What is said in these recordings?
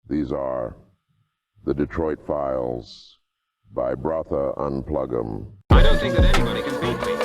These are the Detroit Files by Brotha Unplugem. I don't think that anybody can beat me.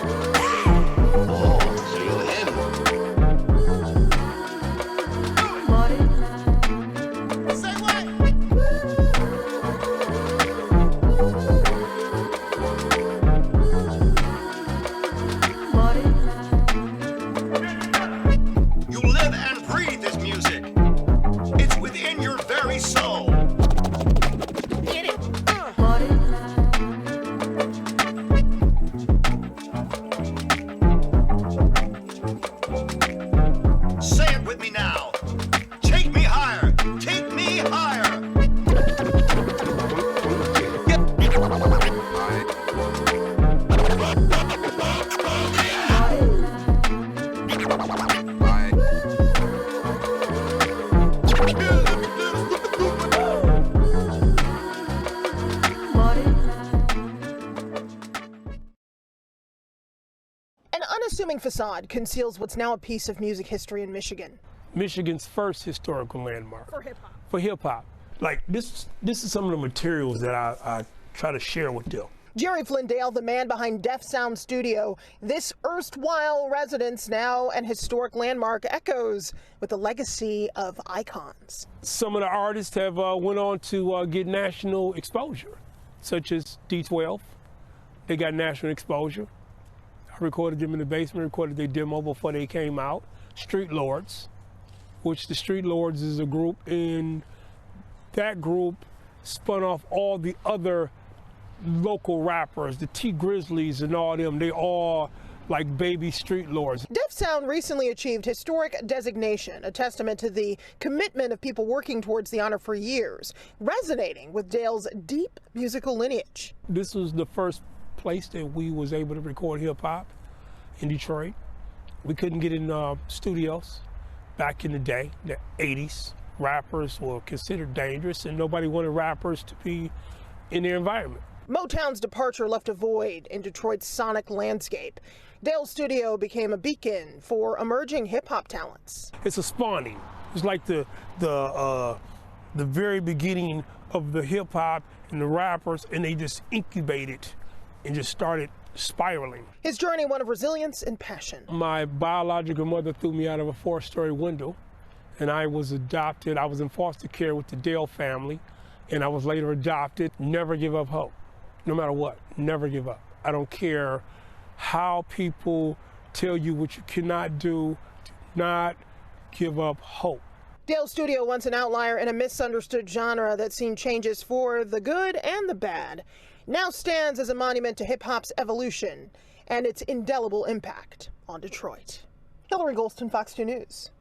Facade conceals what's now a piece of music history in Michigan. Michigan's first historical landmark. For hip-hop. For hip-hop. Like, this is some of the materials that I try to share with them. Jerry Flynn, the man behind Def Sound Studio. This erstwhile residence, now an historic landmark, echoes with the legacy of icons. Some of the artists have went on to get national exposure, such as D12. They got national exposure. Recorded them in the basement, recorded their demo before they came out. Street Lords, which the Street Lords is a group, and that group spun off all the other local rappers, the T Grizzlies and all them. They all like baby Street Lords. Def Sound recently achieved historic designation, a testament to the commitment of people working towards the honor for years, resonating with Dale's deep musical lineage. This was the first place that we was able to record hip-hop in Detroit. We couldn't get in studios back in the day, the 80s. Rappers were considered dangerous and nobody wanted rappers to be in their environment. Motown's departure left a void in Detroit's sonic landscape. Dale's studio became a beacon for emerging hip-hop talents. It's a spawning. It's like the very beginning of the hip-hop and the rappers, and they just incubated and just started spiraling. His journey, one of resilience and passion. My biological mother threw me out of a 4-story window, and I was adopted. I was in foster care with the Dale family, and I was later adopted. Never give up hope, no matter what. Never give up. I don't care how people tell you what you cannot do. Do not give up hope. Dale's studio, once an outlier in a misunderstood genre that seen changes for the good and the bad, now stands as a monument to hip-hop's evolution and its indelible impact on Detroit. Hillary Golston, Fox 2 News.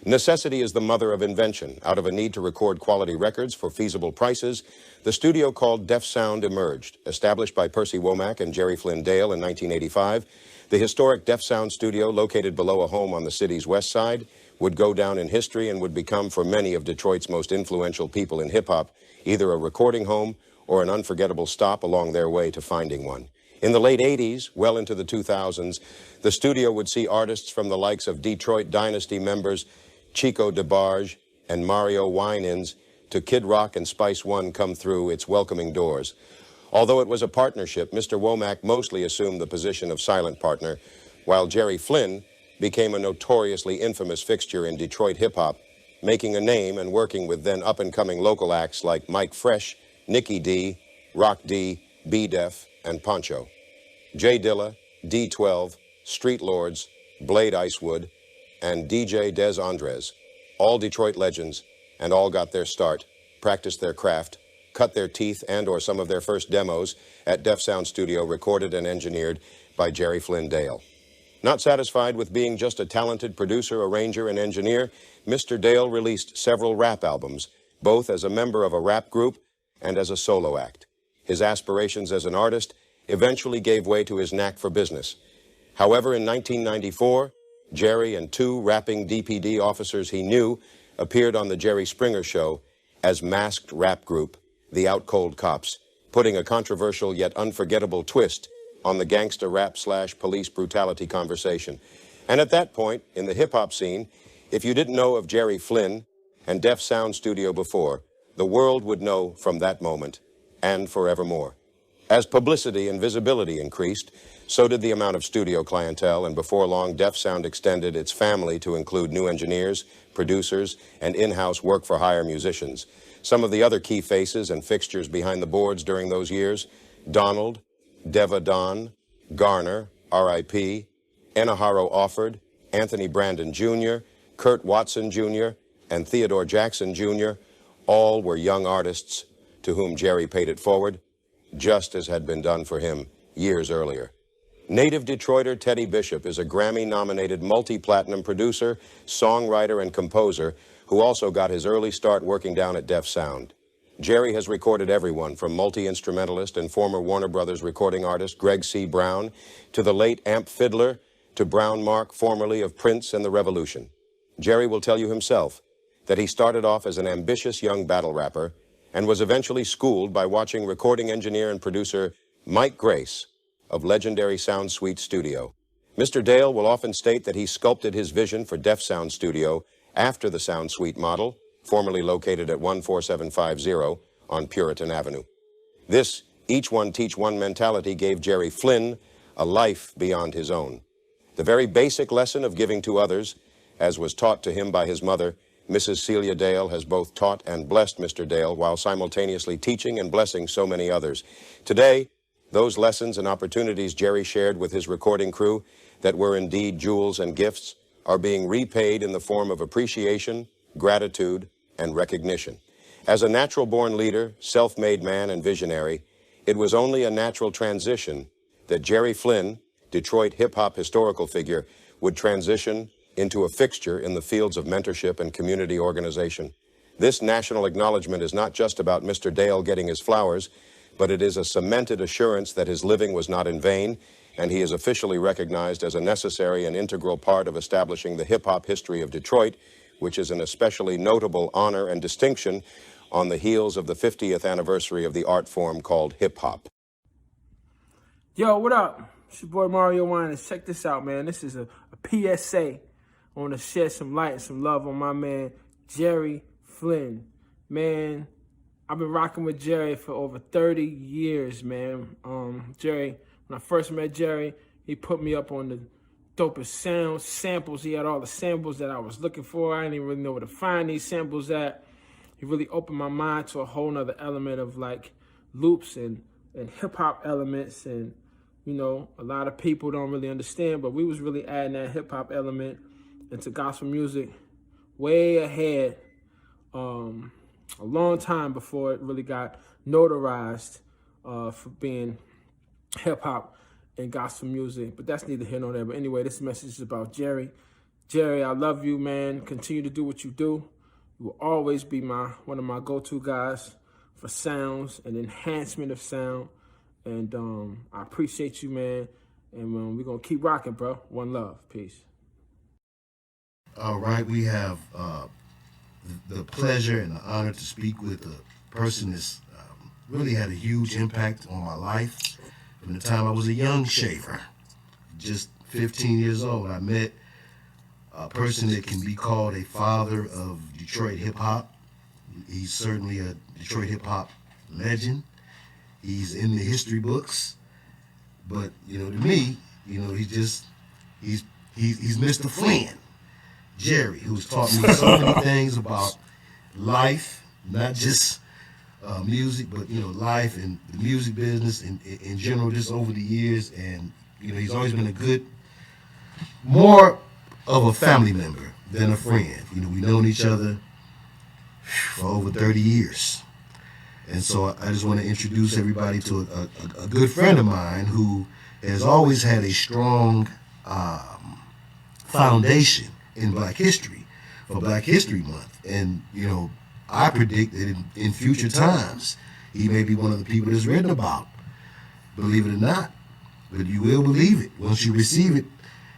Necessity is the mother of invention. Out of a need to record quality records for feasible prices, the studio called Def Sound emerged. Established by Percy Womack and Jerry Flynn Dale in 1985, the historic Def Sound studio, located below a home on the city's west side, would go down in history and would become, for many of Detroit's most influential people in hip-hop, either a recording home or an unforgettable stop along their way to finding one. In the late 80s, well into the 2000s, the studio would see artists from the likes of Detroit Dynasty members Chico DeBarge and Mario Winans to Kid Rock and Spice One come through its welcoming doors. Although it was a partnership, Mr. Womack mostly assumed the position of silent partner, while Jerry Flynn became a notoriously infamous fixture in Detroit hip-hop, making a name and working with then up-and-coming local acts like Mike Fresh, Nicky D, Rock D, B-Def, and Poncho. J Dilla, D12, Street Lords, Blade Icewood, and DJ Des Andres, all Detroit legends, and all got their start, practiced their craft, cut their teeth and or some of their first demos at Def Sound Studio, recorded and engineered by Jerry Flynn Dale. Not satisfied with being just a talented producer, arranger, and engineer, Mr. Dale released several rap albums, both as a member of a rap group and as a solo act. His aspirations as an artist eventually gave way to his knack for business. However, in 1994, Jerry and 2 rapping DPD officers he knew appeared on the Jerry Springer Show as masked rap group, the Out Cold Cops, putting a controversial yet unforgettable twist on the gangster rap/police brutality conversation. And at that point, in the hip-hop scene, if you didn't know of Jerry Flynn and Def Sound Studio before, the world would know from that moment and forevermore. As publicity and visibility increased, so did the amount of studio clientele, and before long, Def Sound extended its family to include new engineers, producers, and in-house work-for-hire musicians. Some of the other key faces and fixtures behind the boards during those years: Donald, Deva Don, Garner, R.I.P., Enaharo Offord, Anthony Brandon Jr., Kurt Watson Jr., and Theodore Jackson Jr., all were young artists to whom Jerry paid it forward, just as had been done for him years earlier. Native Detroiter Teddy Bishop is a Grammy-nominated multi-platinum producer, songwriter, and composer who also got his early start working down at Def Sound. Jerry has recorded everyone from multi-instrumentalist and former Warner Brothers recording artist Greg C. Brown to the late Amp Fiddler to Brown Mark, formerly of Prince and the Revolution. Jerry will tell you himself that he started off as an ambitious young battle rapper and was eventually schooled by watching recording engineer and producer Mike Grace of legendary Sound Suite Studio. Mr. Dale will often state that he sculpted his vision for Def Sound Studio after the Sound Suite model, formerly located at 14750 on Puritan Avenue. This each one teach one mentality gave Jerry Flynn a life beyond his own. The very basic lesson of giving to others, as was taught to him by his mother, Mrs. Celia Dale, has both taught and blessed Mr. Dale while simultaneously teaching and blessing so many others. Today, those lessons and opportunities Jerry shared with his recording crew that were indeed jewels and gifts are being repaid in the form of appreciation, gratitude, and recognition. As a natural-born leader, self-made man, and visionary, it was only a natural transition that Jerry Flynn, Detroit hip-hop historical figure, would transition into a fixture in the fields of mentorship and community organization. This national acknowledgement is not just about Mr. Dale getting his flowers, but it is a cemented assurance that his living was not in vain, and he is officially recognized as a necessary and integral part of establishing the hip-hop history of Detroit, which is an especially notable honor and distinction on the heels of the 50th anniversary of the art form called hip-hop. Yo, what up? It's your boy Mario Winans. Check this out, man. This is a PSA. I want to shed some light and some love on my man, Jerry Flynn. Man, I've been rocking with Jerry for over 30 years, man. Jerry, when I first met Jerry, he put me up on the dopest samples. He had all the samples that I was looking for. I didn't even really know where to find these samples at. He really opened my mind to a whole nother element of like loops and hip-hop elements. And, you know, a lot of people don't really understand, but we was really adding that hip-hop element into gospel music way ahead, a long time before it really got notarized for being hip-hop and gospel music. But that's neither here nor there. But anyway, this message is about Jerry. Jerry, I love you, man. Continue to do what you do. You will always be one of my go-to guys for sounds and enhancement of sound. And I appreciate you, man. And we're going to keep rocking, bro. One love. Peace. All right, we have the pleasure and the honor to speak with a person that's really had a huge impact on my life. From the time I was a young shaver, just 15 years old, I met a person that can be called a father of Detroit hip-hop. He's certainly a Detroit hip-hop legend. He's in the history books. But, you know, to me, you know, he's Mr. Flynn. Jerry, who's taught me so many things about life, not just music, but, you know, life and the music business and in general, just over the years. And, you know, he's always been more of a family member than a friend. You know, we've known each other for over 30 years. And so I just want to introduce everybody to a good friend of mine who has always had a strong foundation in Black history for Black History Month. And, you know, I predict that in future times, he may be one of the people that's written about, believe it or not. But you will believe it once you receive it.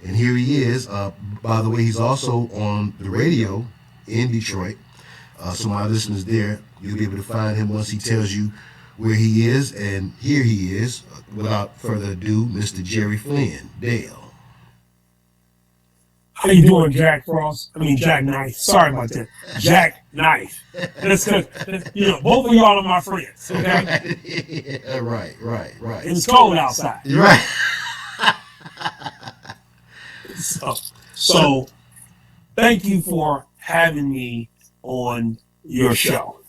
And here he is. By the way, he's also on the radio in Detroit. So my listeners there, you'll be able to find him once he tells you where he is. And here he is, without further ado, Mr. Jerry Flynn. Dale. How you doing, Jack Frost? I mean, Jack Knife. Sorry about that. Jack Knife. That's because, both of y'all are my friends, okay? Yeah, right. It's cold outside. You're right. So, thank you for having me on your show.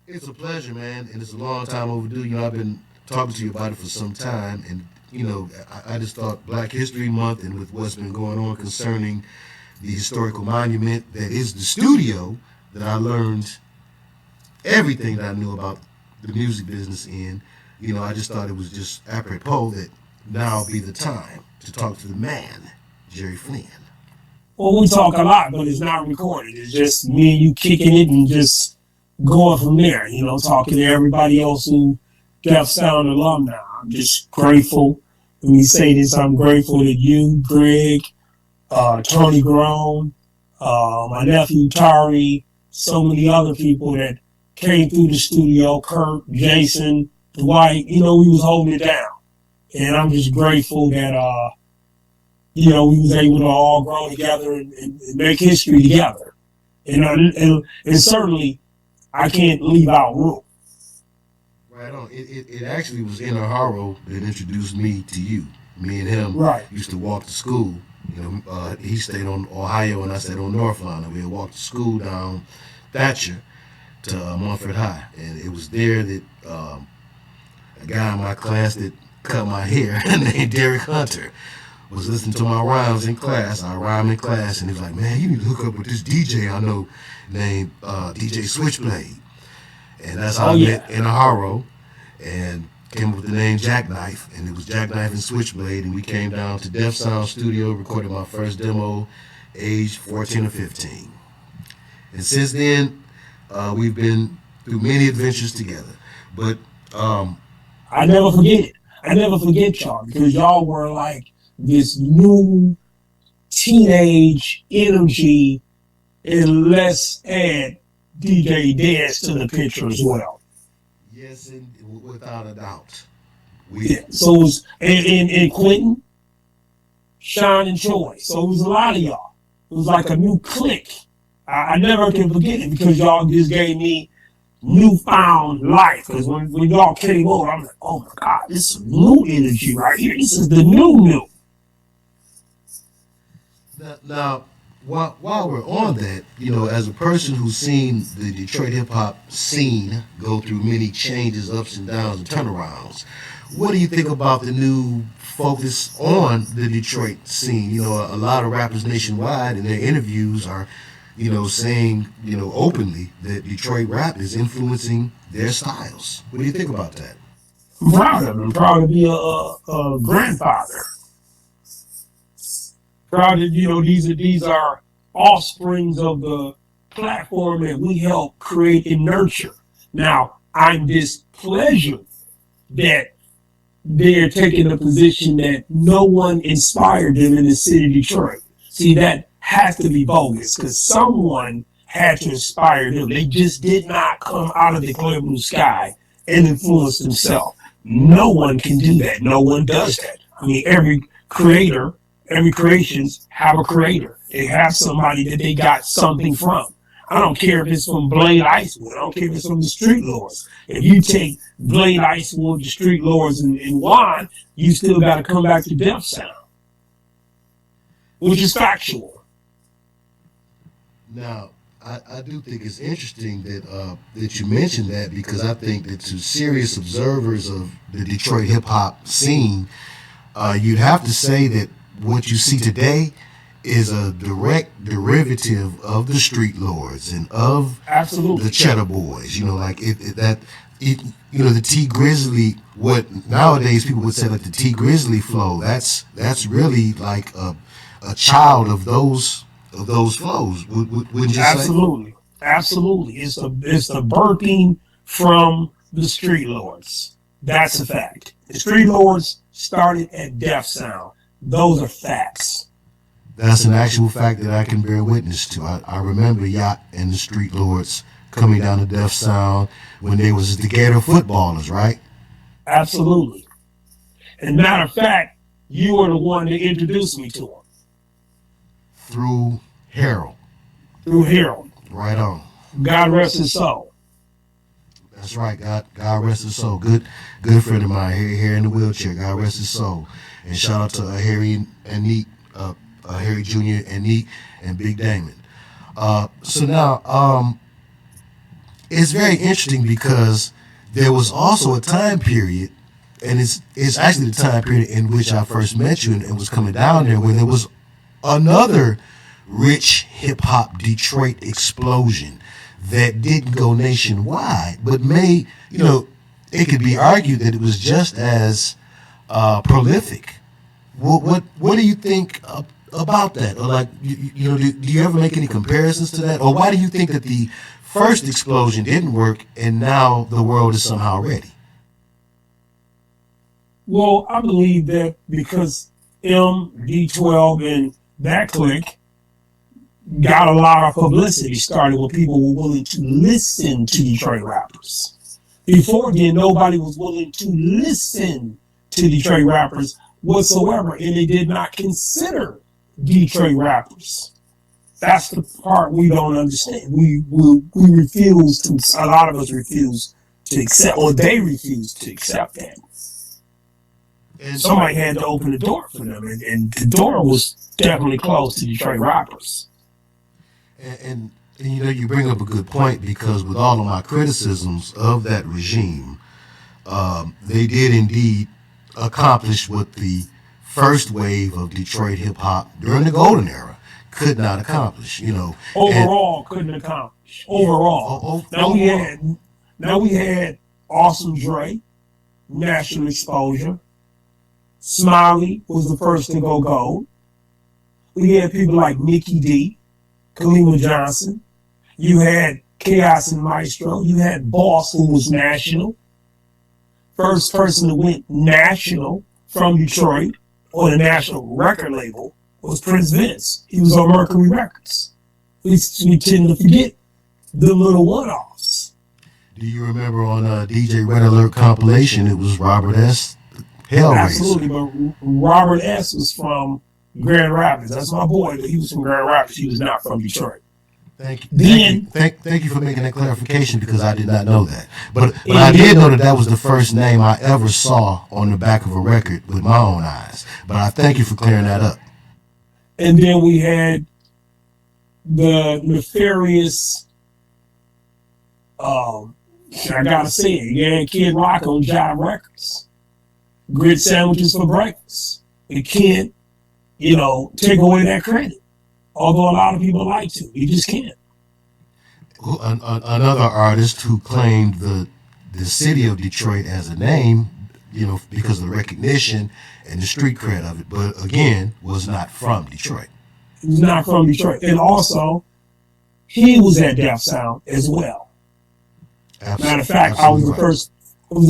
It's a pleasure, man, and it's a long time overdue. I've been talking to you about it for some time, and I just thought Black History Month, and with what's been going on concerning the historical monument that is the studio that I learned everything that I knew about the music business in, I just thought it was just apropos that now would be the time to talk to the man, Jerry Flynn. Well, we talk a lot, but it's not recorded. It's just me and you kicking it and just going from there, talking to everybody else who Def Sound alumni. I'm just grateful. Let me say this, I'm grateful that you, Greg, Tony Grown, my nephew Tari, so many other people that came through the studio, Kurt, Jason, Dwight, we was holding it down. And I'm just grateful that, we was able to all grow together and make history together. And certainly, I can't leave out room. Right on. It actually was Inaharo that introduced me to you. Me and him used to walk to school. He stayed on Ohio and I stayed on North Line. We would walk to school down Thatcher to Mumford High. And it was there that a guy in my class that cut my hair named Derek Hunter was listening to my rhymes in class. I rhymed in class and he was like, man, you need to hook up with this DJ I know named DJ Switchblade. And that's how I met Inaharo and came up with the name Jackknife. And it was Jackknife and Switchblade. And we came down to Def Sound Studio, recorded my first demo, age 14 or 15. And since then, we've been through many adventures together. But I never forget it. I never forget y'all because y'all were like this new teenage energy, and let's add DJ Dayz to the picture as well. Yes, and without a doubt. So it was, and Quentin, Sean, and Troy. So it was a lot of y'all. It was like a new clique. I never can forget it because y'all just gave me newfound life. Because when y'all came over, I'm like, oh my God, this is new energy right here. This is the new. Now, while we're on that, as a person who's seen the Detroit hip-hop scene go through many changes, ups and downs, and turnarounds, what do you think about the new focus on the Detroit scene? A lot of rappers nationwide in their interviews are, saying, openly that Detroit rap is influencing their styles. What do you think about that? I'm proud of him. I'm proud to be a grandfather. Proud that, these are offsprings of the platform that we help create and nurture. Now, I'm displeasure that they're taking a position that no one inspired them in the city of Detroit. See, that has to be bogus because someone had to inspire them. They just did not come out of the clear blue sky and influence themselves. No one can do that. No one does that. I mean, every creations have a creator. They have somebody that they got something from. I don't care if it's from Blade Icewood. I don't care if it's from the Street Lords. If you take Blade Icewood, the Street Lords, and Juan, you still got to come back to Def Sound, which is factual. Now, I do think it's interesting that you mentioned that because I think that to serious observers of the Detroit hip hop scene, you'd have to say that what you see today is a direct derivative of the Street Lords and of the Cheddar Boys. The T Grizzly, what nowadays people would say like the T Grizzly flow. That's really like a child of those flows. Wouldn't you say? Absolutely. It's the birthing from the Street Lords. That's a fact. The Street Lords started at Def Sound. Those are facts. That's an actual fact that I can bear witness to. I remember Yacht and the Street Lords coming down to Def Sound when they was the Gator footballers, right? Absolutely. And matter of fact, you were the one that introduced me to them. through Harold. Through Harold. Right on. God rest his soul. That's right. God rest his soul. Good friend of mine here in the wheelchair. God rest his soul. And shout out to Harry and Neat, Harry Jr. and Neat and Big Damon. So now, it's very interesting because there was also a time period, and it's actually the time period in which I first met you and was coming down there, where there was another rich hip-hop Detroit explosion that didn't go nationwide, but it could be argued that it was just as prolific. What do you think about that? Or like, do you ever make any comparisons to that? Or why do you think that the first explosion didn't work and now the world is somehow ready? Well, I believe that because D12 and that clique got a lot of publicity started when people were willing to listen to Detroit rappers. Before then, nobody was willing to listen to Detroit rappers whatsoever, and they did not consider Detroit rappers. That's the part we don't understand. We refuse to, a lot of us refuse to accept, or they refuse to accept that. And somebody had to open the door for them, and the door was definitely closed to Detroit rappers. And you bring up a good point, because with all of my criticisms of that regime, they did indeed accomplish what the first wave of Detroit hip hop during the golden era could not accomplish. Overall, couldn't accomplish. Overall, now we had Awesome Dre, national exposure. Smiley was the first to go gold. We had people like Mickey D, Kalima Johnson. You had Chaos and Maestro. You had Boss, who was national. First person that went national from Detroit on a national record label was Prince Vince. He was on Mercury Records. We tend to forget the little one-offs. Do you remember on DJ Red Alert compilation, it was Robert S. Hellraiser? Absolutely, but Robert S. was from Grand Rapids. That's my boy. He was from Grand Rapids. He was not from Detroit. Thank you for making that clarification, because I did not know that. But I did know that was the first name I ever saw on the back of a record with my own eyes. But I thank you for clearing that up. And then we had the nefarious, I gotta say it, you had Kid Rock on Jive Records. Grit sandwiches for breakfast. It can't, take away that credit. Although a lot of people like to. You just can't. Another artist who claimed the city of Detroit as a name, because of the recognition and the street cred of it, but again, was not from Detroit. He was not from Detroit. And also, he was at Def Sound as well. Absolutely. Matter of fact, I was the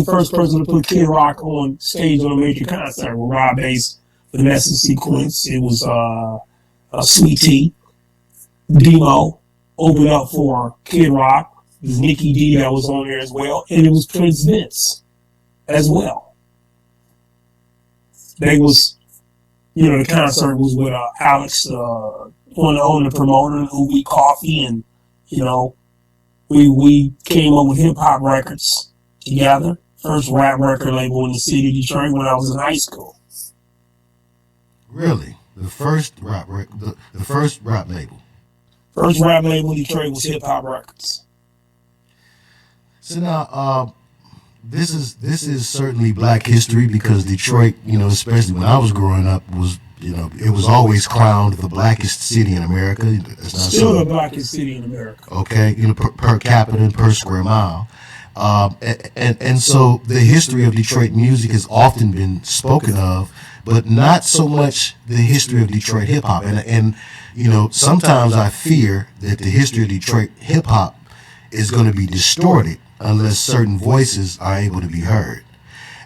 first person to put Kid Rock on stage on a major concert with Rob Bass, Vanessa Sequence. It was Sweet Tea, Demo opened up for Kid Rock. It was Nikki D that was on there as well, and it was Prince Vince as well. They was, the concert was with Alex on the promoter, who we coffee, and we came up with hip hop records together. First rap record label in the city of Detroit when I was in high school. Really? The first rap label. First rap label in Detroit was Hip Hop Records. So now, this is certainly Black history, because Detroit, especially when I was growing up, was it was always crowned the blackest city in America. It's not still the blackest city in America. Okay, per capita and per square mile. And so the history of Detroit music has often been spoken of, but not so much the history of Detroit hip hop. And sometimes I fear that the history of Detroit hip hop is going to be distorted unless certain voices are able to be heard.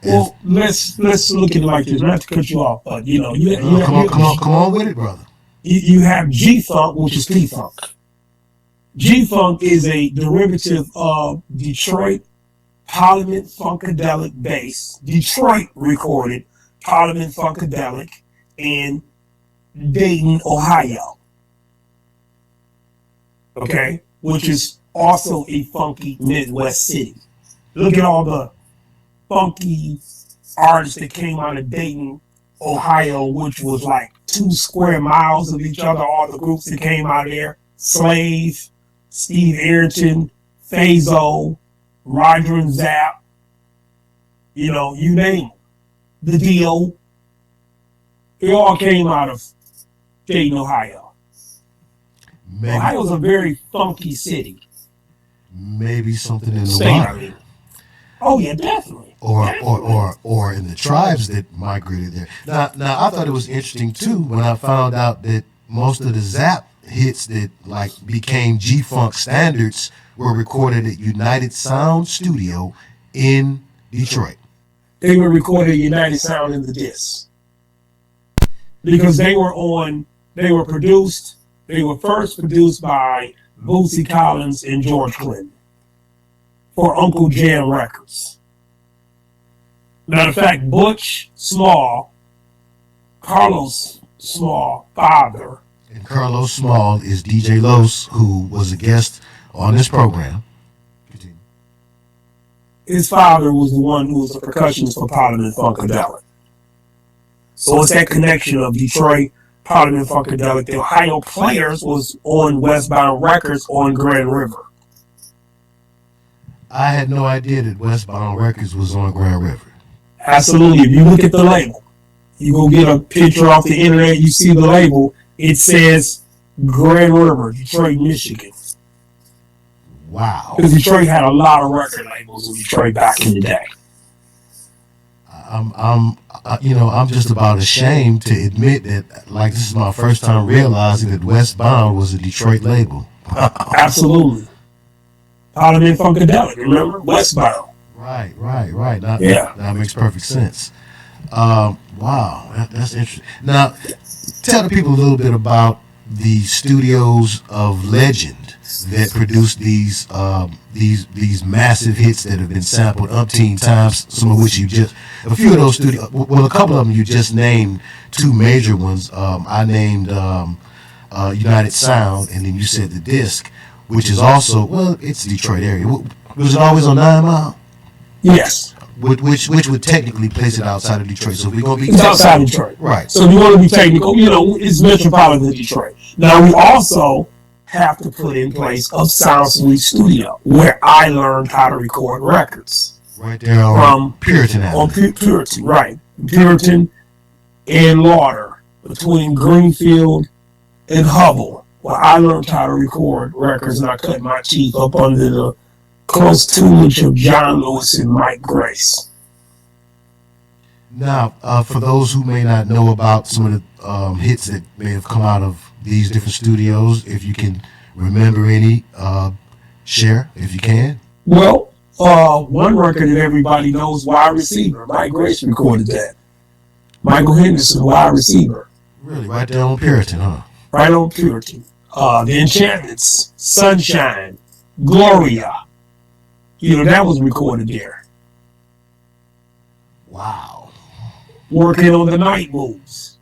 Well, let's look at it like this. Not to cut you off, but come on with it, brother. You have G-Funk, which is P-Funk. G-Funk is a derivative of Detroit Parliament Funkadelic bass. Detroit recorded Parliament Funkadelic in Dayton, Ohio. okay, which is also a funky Midwest city. Look at all the funky artists that came out of Dayton, Ohio, which was like 2 square miles of each other, all the groups that came out of there. Slave, Steve Ayrton, Fazo, Roger and Zapp, you know, you name them. The Dio. They all came out of Dayton, Ohio. Maybe, Ohio's a very funky city. maybe something in the State, I water. mean. Oh yeah, definitely. Or in the tribes that migrated there. Now I thought it was interesting too when I found out that most of the Zapp hits that like became G-Funk standards were recorded at United Sound Studio in Detroit. They were recorded at United Sound in the disc. Because they were first produced by Bootsy Collins and George Clinton for Uncle Jam Records. Matter of fact, Butch Small, Carlos Small, father. And Carlos Small is DJ Los, who was a guest on this program. Continue. His father was the one who was the percussionist for Parliament Funkadelic. So it's that connection of Detroit, Parliament Funkadelic. The Ohio Players was on Westbound Records on Grand River. I had no idea that Westbound Records was on Grand River. Absolutely. If you look at the label, you go get a picture off the internet, you see the label, it says Grand River, Detroit, Michigan. Wow. Because Detroit had a lot of record labels in Detroit back in the day. I'm just about ashamed to admit that, like, this is my first time realizing that Westbound was a Detroit label. Absolutely. Parliament Funkadelic, remember? Westbound. Right. That makes perfect sense. Wow, that's interesting. Now, tell the people a little bit about the studios of legend that produced these massive hits that have been sampled umpteen times. Some of which a few of those studios. Well, a couple of them you just named. 2 major ones. I named United Sound, and then you said the Disc, which is also, well, it's the Detroit area. Was it always on 9 Mile? Yes. Which would technically place it outside of Detroit. So we're gonna be It's outside of Detroit. Right. So if you want to be technical, it's metropolitan Detroit. Now we also have to put in place a Sound Suite studio where I learned how to record records. Right there on Puritan Avenue. On Puritan, right. Puritan and Lauder, between Greenfield and Hubble, where I learned how to record records, and I cut my teeth up under the close tutelage of John Lewis and Mike Grace. Now, for those who may not know about some of the hits that may have come out of these different studios, if you can remember any, share if you can. Well, one record that everybody knows, Wide Receiver. Mike Grace recorded that. Michael Henderson, Wide Receiver. Really, right there on Puritan, huh? Right on Puritan. The Enchantments, Sunshine, Gloria. That was recorded there. Wow. Working on the Night Moves.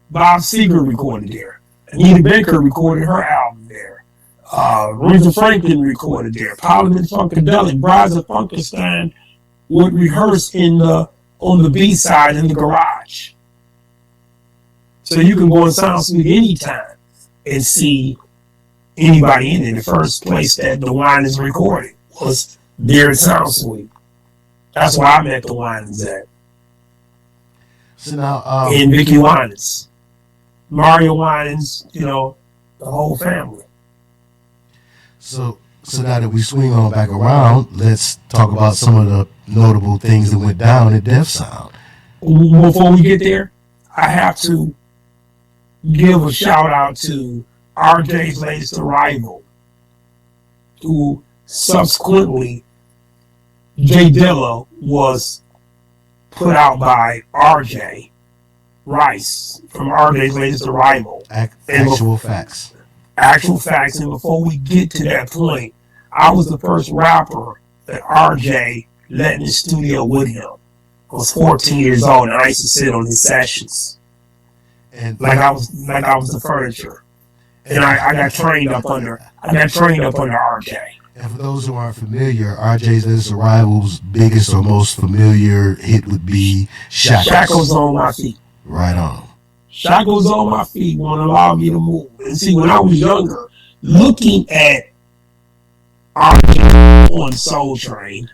Bob Seger recorded there. Anita Baker recorded her album there. Aretha Franklin recorded there. Parliament Funkadelic, Brides of Funkenstein would rehearse on the B side in the garage. So you can go on Sound Suite anytime and see anybody in it. The first place that the Winans recorded was there at Sound Suite. That's where I met the Winans at. So now, And Vicky Winans, Mario Winans, the whole family. So now that we swing on back around, let's talk about some of the notable things that went down at Def Sound. Before we get there, I have to give a shout out to RJ's latest arrival, who subsequently, Jay Dilla was put out by RJ Rice from RJ's latest arrival. Actual facts. Actual facts. And before we get to that point, I was the first rapper that RJ let in the studio with him. I was 14 years old, and I used to sit on his sessions. And like I was the furniture. And I got trained up under RJ. And for those who aren't familiar, RJ's latest arrival's biggest or most familiar hit would be Shackles on My Feet. Right on. Shackles on my feet won't allow me to move. And see, when I was younger, looking at RJ on Soul Train,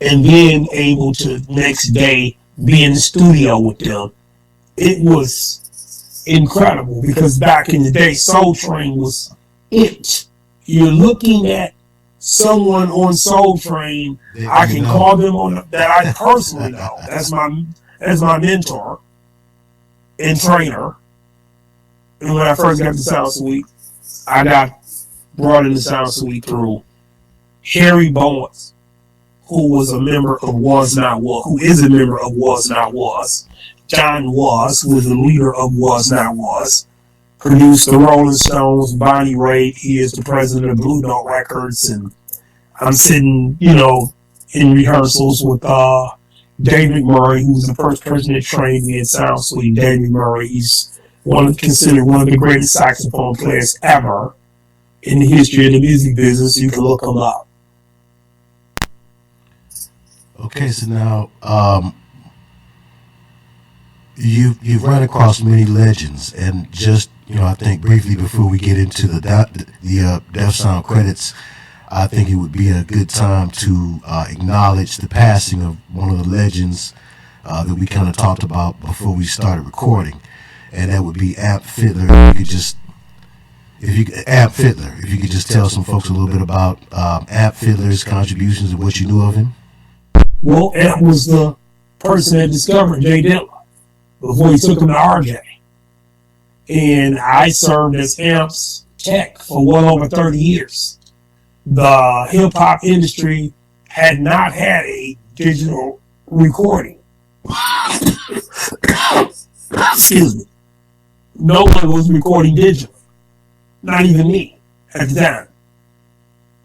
and then able to next day be in the studio with them, it was incredible, because back in the day, Soul Train was it. You're looking at someone on Soul Train. I can call them on that I personally know. That's my mentor and trainer. And when I first got to Sound Suite, I got brought into Sound Suite through Harry Bowens, who was a member of Was Not Was, who is a member of Was Not Was. John Was, who was the leader of Was Not Was, produced the Rolling Stones, Bonnie Raitt. He is the president of Blue Note Records, and I'm sitting, in rehearsals with David Murray, who's the first person that trained me in Sound Suite. David Murray, he's considered one of the greatest saxophone players ever in the history of the music business. You can look him up. Okay, so now you've run across many legends, and just I think briefly before we get into the Def Sound credits, I think it would be a good time to acknowledge the passing of one of the legends that we kind of talked about before we started recording, and that would be Amp Fiddler. If you could just tell some folks a little bit about Amp Fiddler's contributions and what you knew of him. Well, Amp was the person that discovered Jay Dilla before he took him to RJ. And I served as Amp's tech for well over 30 years. The hip-hop industry had not had a digital recording. Excuse me. No one was recording digitally. Not even me at the time.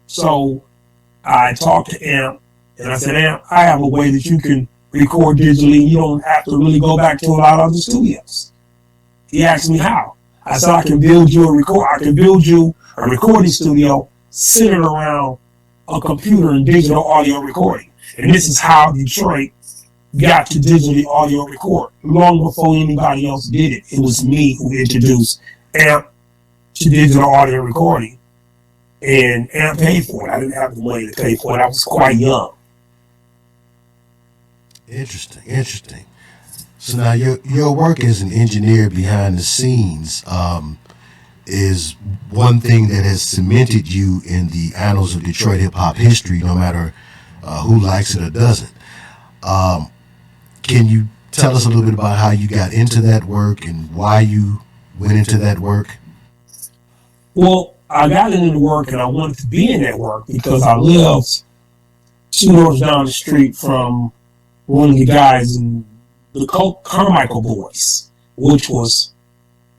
So I talked to Amp, and I said, Amp, I have a way that you can record digitally. You don't have to really go back to a lot of the studios. He asked me how. I said, I can build you a recording studio centered around a computer and digital audio recording. And this is how Detroit got to digitally audio record. Long before anybody else did it, it was me who introduced Amp to digital audio recording. And Amp paid for it. I didn't have the money to pay for it. I was quite young. Interesting. So now your work as an engineer behind the scenes is one thing that has cemented you in the annals of Detroit hip-hop history, no matter who likes it or doesn't. Can you tell us a little bit about how you got into that work and why you went into that work? Well, I got into the work and I wanted to be in that work because I lived 2 doors down the street from one of the guys in the Carmichael Boys, which was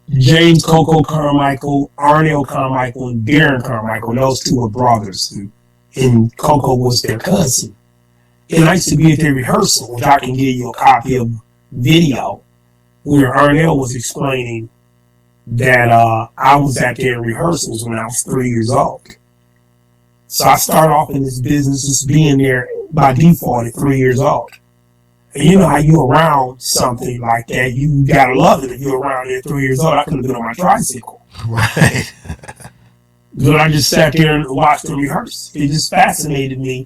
James Coco Carmichael, Arnell Carmichael, and Darren Carmichael. Those 2 were brothers, and Coco was their cousin. And I used to be at their rehearsal, which I can give you a copy of video, where Arnell was explaining that I was at their rehearsals when I was 3 years old. So I started off in this business just being there by default at 3 years old. And you know how you around something like that, you gotta love it if you're around there at 3 years old. I could have been on my tricycle. Right. But I just sat there and watched them rehearse. It just fascinated me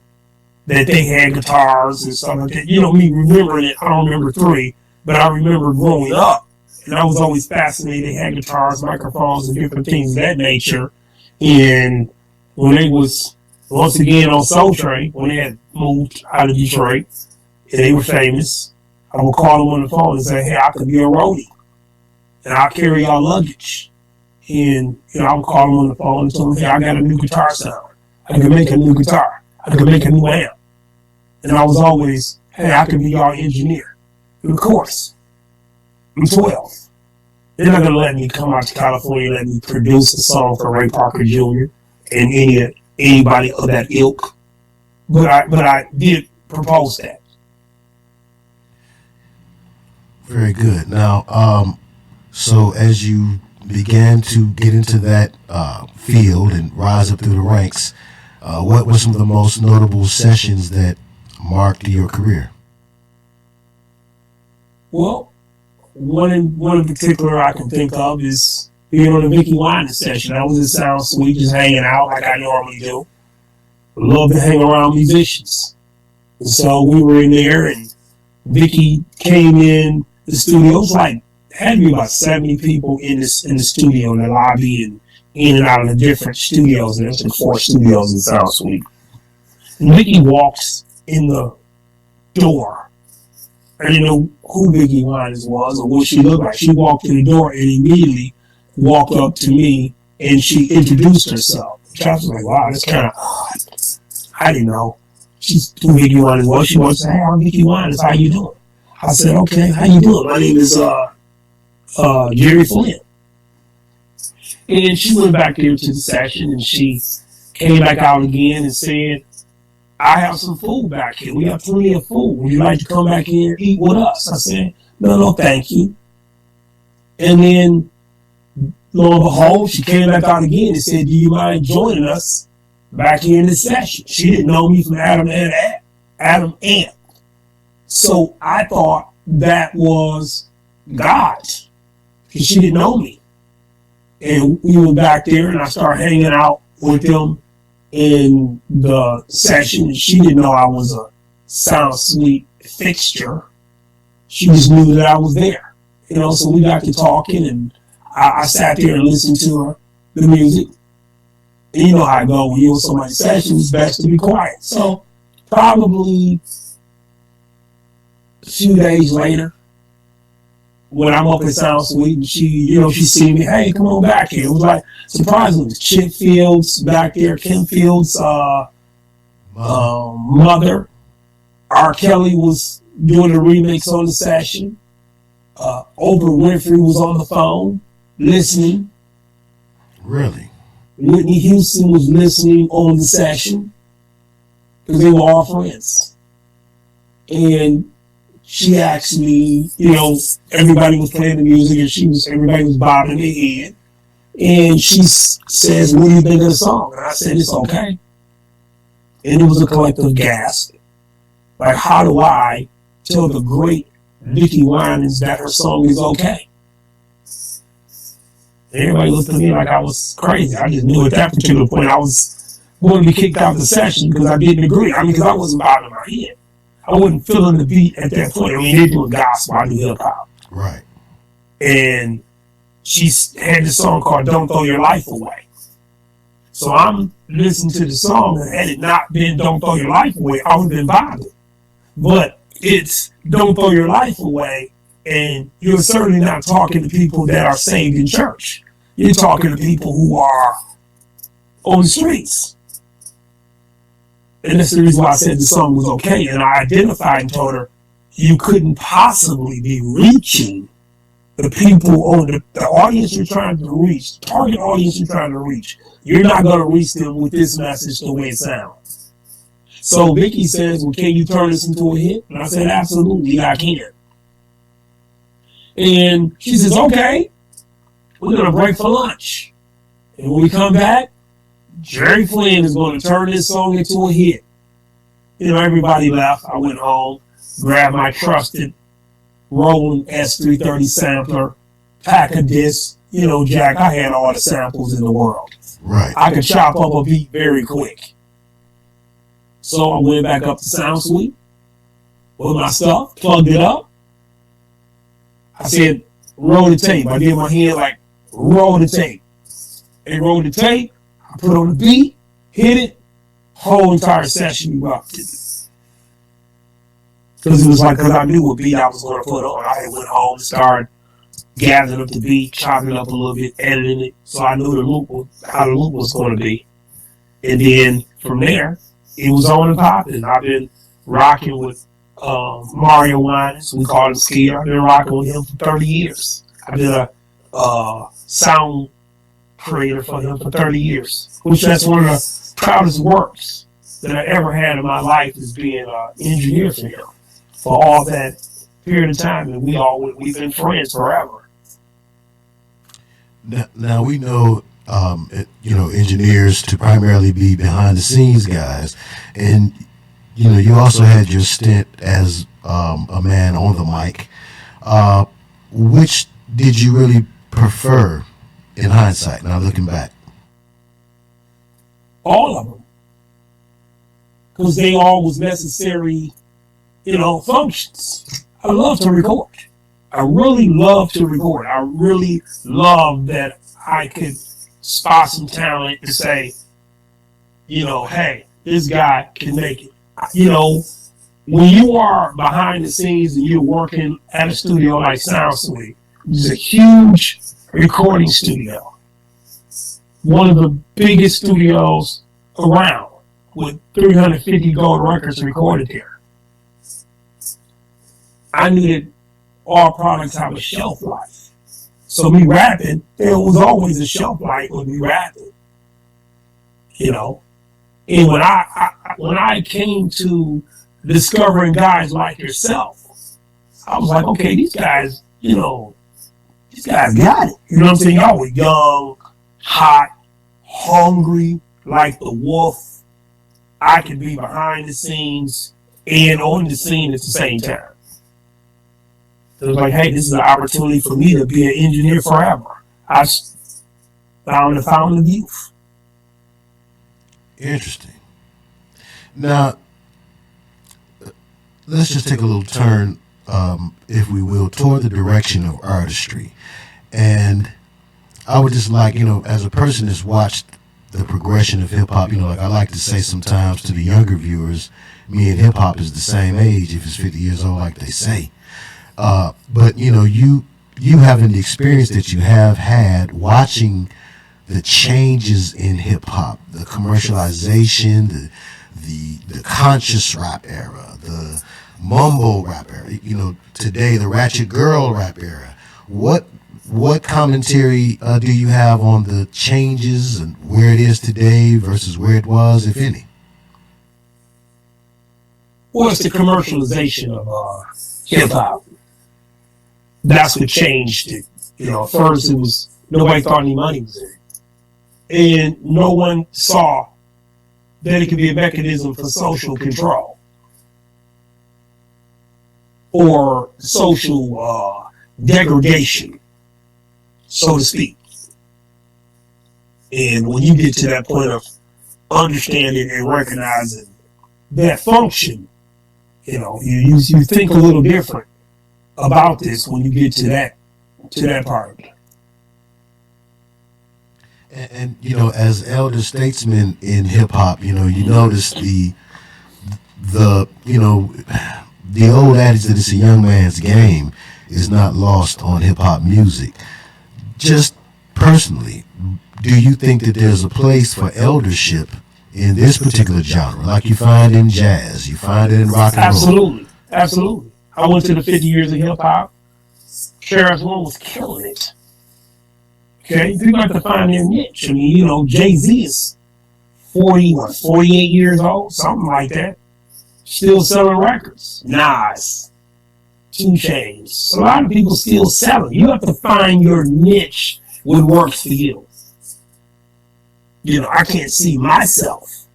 that they had guitars and stuff like that. Me remembering it, I don't remember 3, but I remember growing up. And I was always fascinated. They had guitars, microphones, and different things of that nature. And when they was, once again, on Soul Train, when they had moved out of Detroit, and they were famous, I would call them on the phone and say, hey, I could be a roadie. And I'll carry y'all luggage. And I would call them on the phone and tell them, hey, I got a new guitar sound. I can make a new guitar. I can make a new amp. And I was always, hey, I could be y'all engineer. And of course, I'm 12. They're not gonna let me come out to California and let me produce a song for Ray Parker Jr. and anybody of that ilk. But I did propose that. Very good. Now, so as you began to get into that field and rise up through the ranks, what were some of the most notable sessions that marked your career? Well, one in particular I can think of is being on the Vicky Winans session. I was in Sound Suite just hanging out like I normally do. Love to hang around musicians. And so we were in there, and Vicky came in the studio. It was like, had to be about 70 people in the studio, in the lobby, and in and out of the different studios. And there's like 4 studios in Sound Suite. And Vicky walks in the door. I didn't know who Vicky Winans was or what she looked like. She walked in the door and immediately walked up to me and she introduced herself. I was like, wow, that's kind of odd. I didn't know. She's who Vicky Winans was. She wants to say, hey, I'm Vicky Winans. How you doing? I said, okay, how you doing? My name is Jerry Flynn. And she went back there to the session and she came back out again and said, I have some food back here. We have plenty of food. Would you like to come back here and eat with us? I said, no, thank you. And then, lo and behold, she came back out again and said, do you mind joining us back here in the session? She didn't know me from Adam Ant. So I thought that was God, because she didn't know me. And we went back there and I started hanging out with them in the session. She didn't know I was a Sound Suite fixture. She just knew that I was there. You know, so we got to talking and I sat there and listened to the music. And you know how I go when you're in somebody's session, it's best to be quiet. So probably a few days later, when I'm up in Sound Suite and she see me, hey, come on back here. It was like surprisingly, Chip Fields back there, Kim Fields' mother. R. Kelly was doing a remix on the session. Oprah Winfrey was on the phone listening. Really? Whitney Houston was listening on the session because they were all friends. And she asked me, everybody was playing the music and everybody was bobbing their head. And she says, what do you think of the song? And I said, it's okay. And it was a collective gasp. Like, how do I tell the great Vicky Winans that her song is okay? And everybody looked at me like I was crazy. I just knew at that particular point I was going to be kicked out of the session because I didn't agree. Because I wasn't bobbing my head. I wasn't feeling the beat at that point. They're doing gospel, I do hip hop. Right. And she had this song called Don't Throw Your Life Away. So I'm listening to the song, and had it not been Don't Throw Your Life Away, I would have been bothered. But it's Don't Throw Your Life Away, and you're certainly not talking to people that are saved in church. You're talking to people who are on the streets. And that's the reason why I said the song was okay. And I identified and told her, you couldn't possibly be reaching the people on the audience you're trying to reach, the target audience you're trying to reach. You're not going to reach them with this message the way it sounds. So Vicky says, well, can you turn this into a hit? And I said, absolutely, I can. And she says, okay, we're going to break for lunch. And when we come back, Jerry Flynn is going to turn this song into a hit. Everybody left. I went home, grabbed my trusted Roland S330 sampler, pack of discs. Jack, I had all the samples in the world. Right. I could chop up a beat very quick. So I went back up to Sound Suite with my stuff, plugged it up. I said, roll the tape. I did my hand like, roll the tape. They rolled the tape. I put on the beat, hit it, whole entire session erupted. Because it was like, because I knew what beat I was going to put on. I went home and started gathering up the beat, chopping it up a little bit, editing it, so I knew how the loop was going to be. And then from there, it was on and popping. I've been rocking with Mario Winans. We call him Skier. I've been rocking with him for 30 years. I've been a sound creator for him for 30 years, which that's one of the proudest works that I ever had in my life, is being an engineer for him for all that period of time. And we've been friends forever. Now we know, engineers to primarily be behind the scenes guys, and you also had your stint as a man on the mic. Which did you really prefer in hindsight? Now looking back, All of them, because they all was necessary, functions. I love to record. I really love to record. I really love that I could spot some talent and say, hey, this guy can make it. When you are behind the scenes and you're working at a studio like Sound Suite, which is a huge recording studio, one of the biggest studios around, with 350 gold records recorded there. I knew that all products have a shelf life. So me rapping, there was always a shelf life with me rapping. And when I came to discovering guys like yourself, I was like, okay, these guys, these guys got it. You know what I'm saying? Y'all were young, hot, hungry, like the wolf. I could be behind the scenes and on the scene at the same time. It was like, hey, this is an opportunity for me to be an engineer forever. I found the fountain of youth. Interesting. Now, let's just take a little turn, if we will, toward the direction of artistry. And I would just like, as a person that's watched the progression of hip hop, like I like to say sometimes to the younger viewers, me and hip hop is the same age if it's 50 years old, like they say. But you having the experience that you have had watching the changes in hip hop, the commercialization, the conscious rap era, the mumble rap era, today the ratchet girl rap era. What commentary do you have on the changes and where it is today versus where it was, if any? Well, it's the commercialization of hip hop. That's what changed it. First it was nobody thought any money was in it. And no one saw that it could be a mechanism for social control or social degradation, so to speak. And when you get to that point of understanding and recognizing that function, you think a little different about this when you get to that part. And as elder statesmen in hip hop, you notice the old adage that it's a young man's game is not lost on hip hop music. Just personally, do you think that there's a place for eldership in this particular genre, like you find in jazz, you find it in rock and roll? Absolutely, absolutely. I went to the 50 years of hip hop. Sheriff's One was killing it. Okay, people have to find their niche. I mean, Jay-Z is 48 years old, something like that. Still selling records. Nas, 2 Chainz. A lot of people still selling. You have to find your niche, what works for you. I can't see myself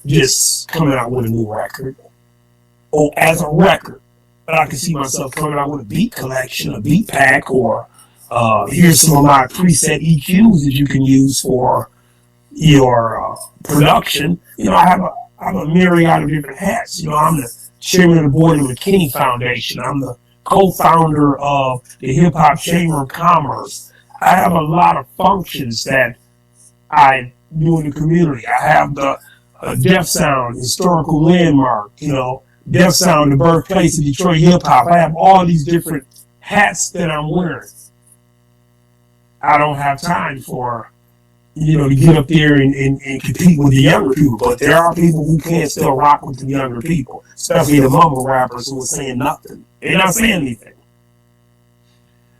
just coming out with a new record or as a record. But I can see myself coming out with a beat collection, a beat pack, or here's some of my preset EQs that you can use for your production. I have a myriad of different hats. I'm the chairman of the board of the McKinney Foundation. I'm the co-founder of the Hip Hop Chamber of Commerce. I have a lot of functions that I do in the community. I have the Def Sound historical landmark, Def Sound, the birthplace of Detroit hip hop. I have all these different hats that I'm wearing. I don't have time for, to get up there and compete with the younger people. But there are people who can still rock with the younger people, especially the mumble rappers who are saying nothing. They're not saying anything.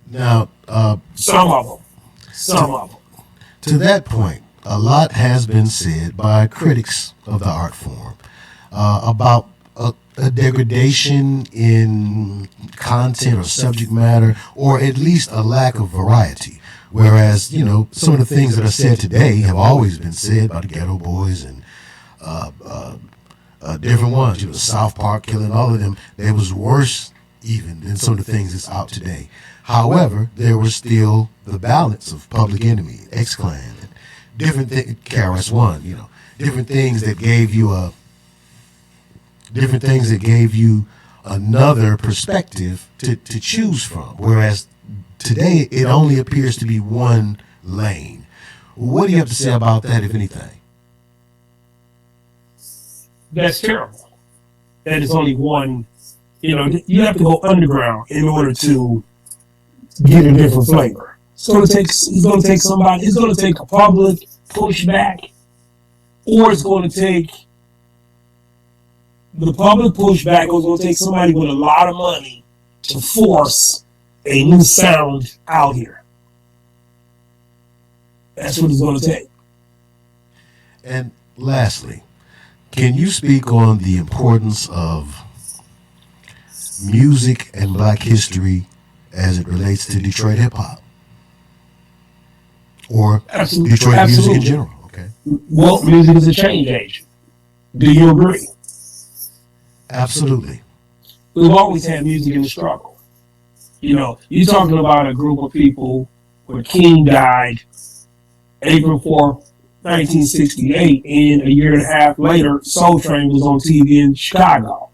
Now, some of them. To that point, a lot has been said by critics of the art form about a degradation in content or subject matter, or at least a lack of variety. Whereas, you know, some of the things that are said today have always been said by the Ghetto Boys and different ones. You know, South Park killing, all of them. They was worse even than some of the things that's out today. However, there was still the balance of Public Enemy, X-Clan, and different things, KRS-One, you know, different things that gave you another perspective to choose from. Whereas today, it only appears to be one lane. What do you have to say about that, if anything? That's terrible. That is only one. You know, you have to go underground in order to get a different flavor. It's going to take somebody. It's going to take a public pushback, or it's going to take the public pushback, or it's going to take somebody with a lot of money to force a new sound out here. That's what it's going to take. And lastly, can you speak on the importance of music and Black history as it relates to Detroit hip hop? Or Detroit music in general? Okay. Well, music is a change agent. Do you agree? Absolutely. We've always had music in the struggle. You know, you're talking about a group of people where King died April 4th, 1968, and a year and a half later, Soul Train was on TV in Chicago.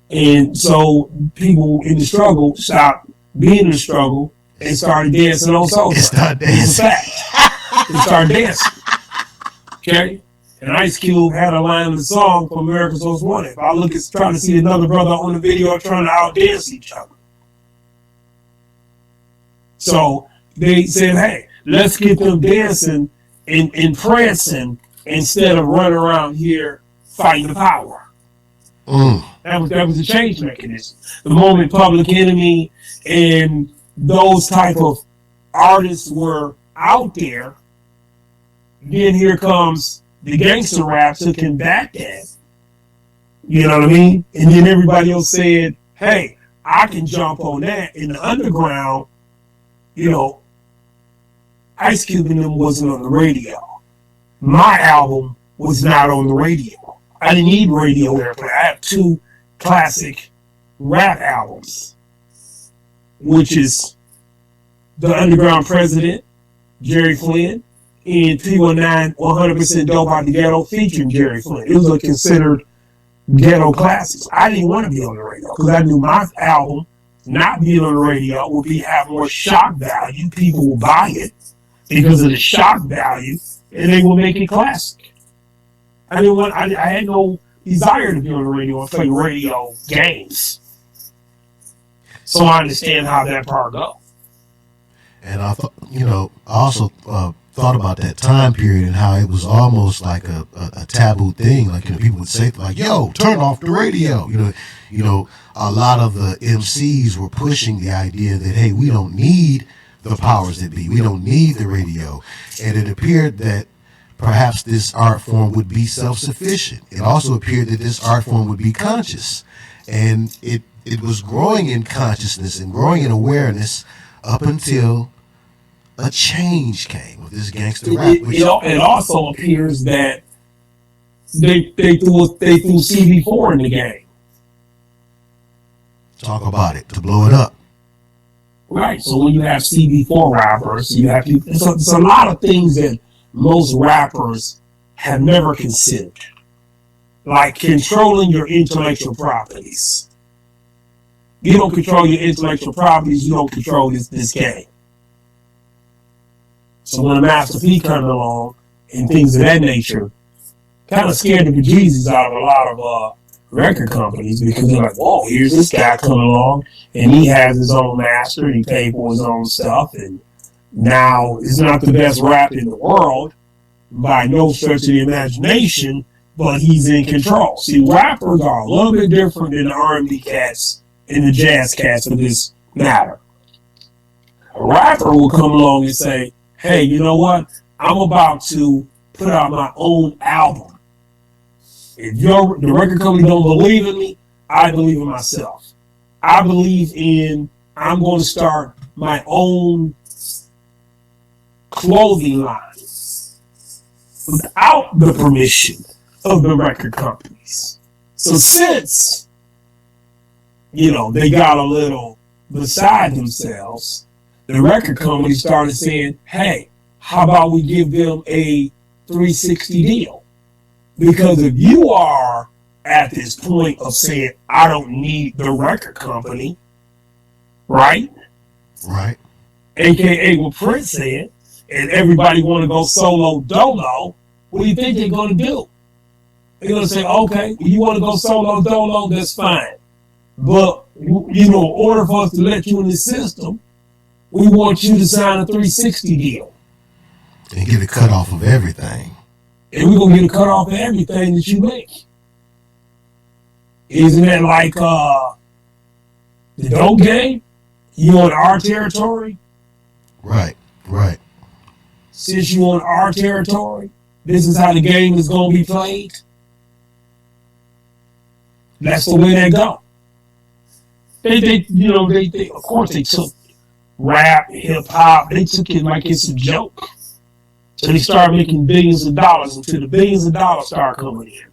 And so people in the struggle stopped being in the struggle and started dancing on Soul Train. It's a fact. They started dancing. Okay? And Ice Cube had a line in the song from America's Most Wanted. If I look at trying to see another brother on the video trying to outdance each other. So they said, hey, let's get them dancing and prancing instead of running around here fighting the power. That was a change mechanism. The moment Public Enemy and those type of artists were out there, then here comes the gangster rap to combat that. You know what I mean? And then everybody else said, hey, I can jump on that. In the underground, you know, Ice Cube and them wasn't on the radio. My album was not on the radio. I didn't need radio airplay. I have 2 classic rap albums, which is The Underground President, Jerry Flynn, and P19 100% Dope Out the Ghetto featuring Jerry Flynn. It was a considered ghetto classics. I didn't want to be on the radio because I knew my album not being on the radio would have more shock value. People will buy it because of the shock value, and they will make it classic. I had no desire to be on the radio and play radio games. So I understand how that part goes. And I thought, you know, I also thought about that time period and how it was almost like a taboo thing. Like, you know, people would say, like, "Yo, turn off the radio." You know, a lot of the MCs were pushing the idea that, hey, we don't need the powers that be. We don't need the radio. And it appeared that perhaps this art form would be self-sufficient. It also appeared that this art form would be conscious. And it was growing in consciousness and growing in awareness up until a change came with this gangster rap. It also appears that they threw CV4 in the game. Talk about it, to blow it up. Right. So when you have CV4 rappers, you have to. It's a lot of things that most rappers have never considered, like controlling your intellectual properties. You don't control your intellectual properties, you don't control this game. So when a Master P comes along and things of that nature, kind of scared the bejesus out of a lot of record companies, because they're like, whoa, here's this guy coming along and he has his own master and he paid for his own stuff, and now it's not the best rap in the world by no stretch of the imagination, but he's in control. See, rappers are a little bit different than the R&B cats and the jazz cats for this matter. A rapper will come along and say, hey, you know what? I'm about to put out my own album. If the record company don't believe in me, I believe in myself. I'm going to start my own clothing lines without the permission of the record companies. So since, they got a little beside themselves, the record company started saying, hey, how about we give them a 360 deal? Because if you are at this point of saying, I don't need the record company, right? Right. AKA what Prince said, and everybody want to go solo dolo, what do you think they're going to do? They're going to say, okay, you want to go solo dolo, that's fine. But, in order for us to let you in the system, we want you to sign a 360 deal. And get a cut off of everything. And we're going to get a cut off of everything that you make. Isn't that like the dope game? You on our territory? Right. Since you on our territory, this is how the game is going to be played. That's the way that go. They of course they took rap, hip hop, they took it like it's a joke. So they started making billions of dollars until the billions of dollars started coming in.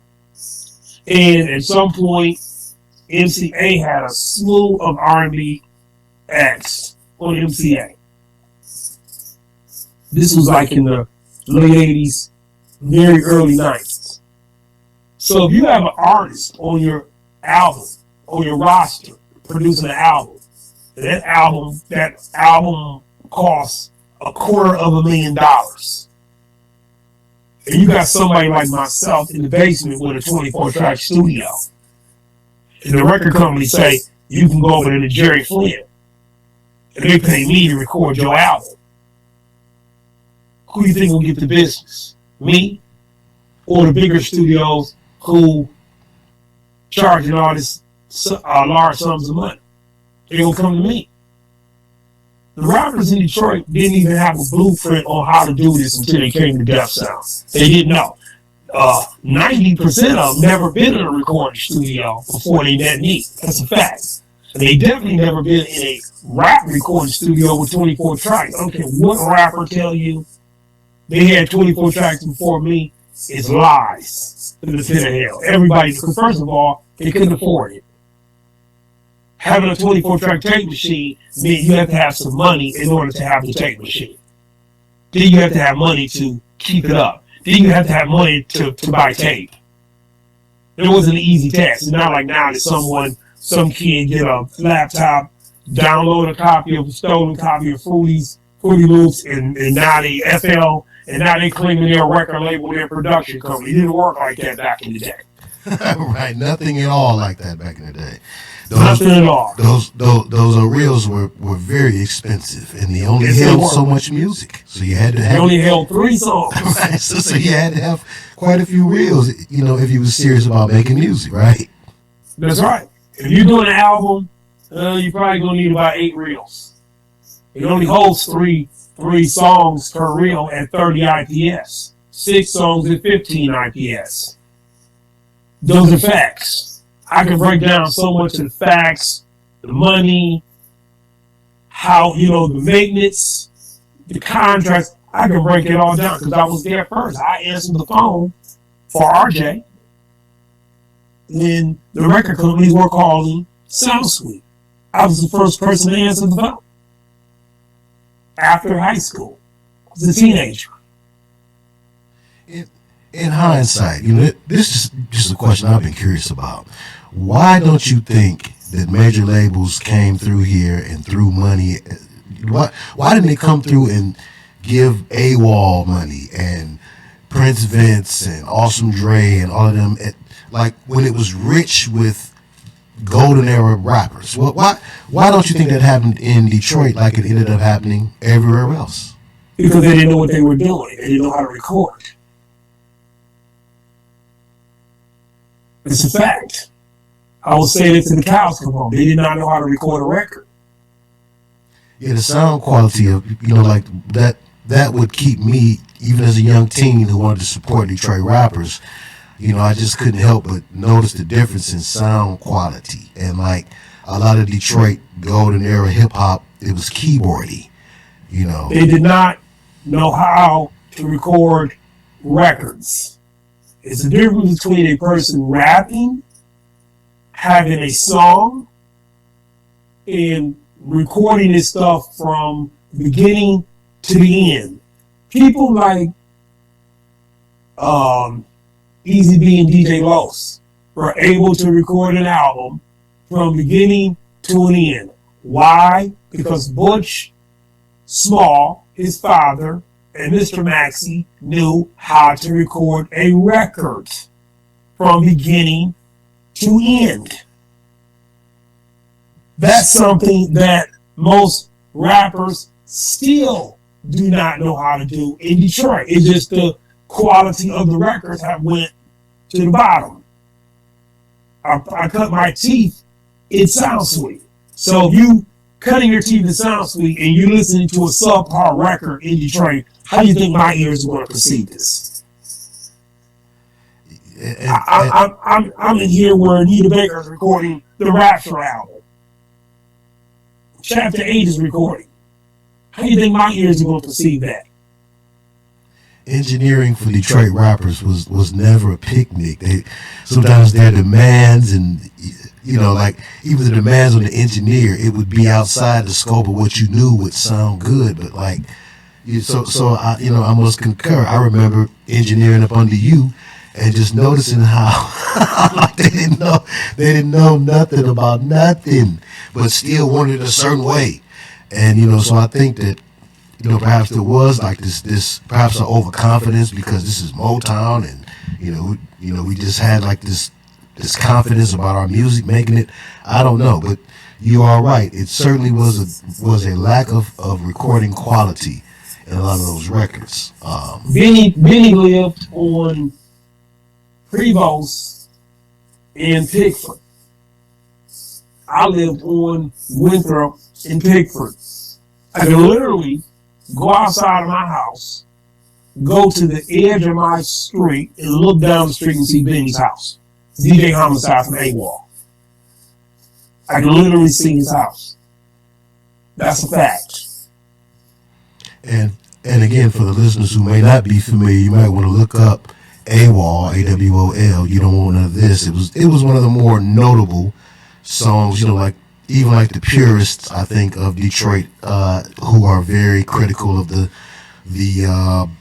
And at some point, MCA had a slew of R&B acts on MCA. This was like in the late 80s, very early 90s. So if you have an artist on your album, on your roster, producing an album, that album costs $250,000. And you got somebody like myself in the basement with a 24-track studio. And the record company say, you can go over there to Jerry Flynn. And they pay me to record your album. Who do you think will get the business? Me? Or the bigger studios who charging all this large sums of money? They're going to come to me. The rappers in Detroit didn't even have a blueprint on how to do this until they came to Def Sound. They didn't know. 90% of them never been in a recording studio before they met me. That's a fact. And they definitely never been in a rap recording studio with 24 tracks. I don't care what rapper tell you they had 24 tracks before me. It's lies to the pit of hell. Everybody, because first of all, they couldn't afford it. Having a 24-track tape machine means you have to have some money in order to have the tape machine. Then you have to have money to keep it up. Then you have to have money to buy tape. It wasn't an easy task. It's not like now that some kid get a laptop, download a stolen copy of Fruity Loops, and now they FL, and now they claiming their record label, their production company. It didn't work like that back in the day. Right, nothing at all like that back in the day. Nothing at all. Those reels were very expensive, and they only held so much music. So you had to have. They only held 3 songs. Right, so you had to have quite a few reels, if you was serious about making music, right? That's right. If you're doing an album, you're probably gonna need about 8 reels. It only holds three songs per reel at 30 IPS. 6 songs at 15 IPS. Those are facts. I can break down so much of the facts, the money, how, the maintenance, the contracts. I can break it all down because I was there first. I answered the phone for RJ. Then the record companies were calling SoundSuite. I was the first person to answer the phone. After high school. I was a teenager. In hindsight, this is just a question I've been curious about. Why don't you think that major labels came through here and threw money? Why didn't they come through and give AWOL money and Prince Vince and Awesome Dre and all of them, like when it was rich with golden era rappers? Well, why don't you think that happened in Detroit like it ended up happening everywhere else? Because they didn't know what they were doing. They didn't know how to record. It's a fact. I was saying it to the cows come home. They did not know how to record a record. Yeah, the sound quality of, like that would keep me, even as a young teen who wanted to support Detroit rappers, I just couldn't help but notice the difference in sound quality. And like a lot of Detroit golden era hip hop, it was keyboardy, They did not know how to record records. It's the difference between a person rapping, having a song, and recording this stuff from the beginning to the end. People like Easy B and DJ Los were able to record an album from beginning to an end. Why? Because Butch Small, his father, and Mr. Maxey knew how to record a record from beginning to end. That's something that most rappers still do not know how to do in Detroit. It's just the quality of the records have went to the bottom. I cut my teeth, it sounds sweet. So if you cutting your teeth, it sounds sweet, and you're listening to a subpar record in Detroit, how do you think my ears are going to perceive this? I'm in here where Anita Baker is recording the Rapture album. Chapter 8 is recording. How do you think my ears are going to perceive that? Engineering for Detroit rappers was never a picnic. Sometimes their demands and, you know, like even the demands on the engineer, it would be outside the scope of what you knew would sound good. But like, I must concur. I remember engineering up under you and just noticing how like they didn't know nothing about nothing, but still wanted a certain way. And so I think that perhaps there was like this perhaps an overconfidence because this is Motown, and we just had like this confidence about our music making it. I don't know, but you are right. It certainly was a lack of recording quality in a lot of those records. Benny lived on Prevost and Pickford. I lived on Winthrop and Pickford. I could literally go outside of my house, go to the edge of my street, and look down the street and see Benny's house. DJ Homicide from AWOL. I can literally see his house. That's a fact. And again, for the listeners who may not be familiar, you might want to look up AWOL, AWOL. You don't want none of this. It was one of the more notable songs, like even like the purists, I think, of Detroit, who are very critical of the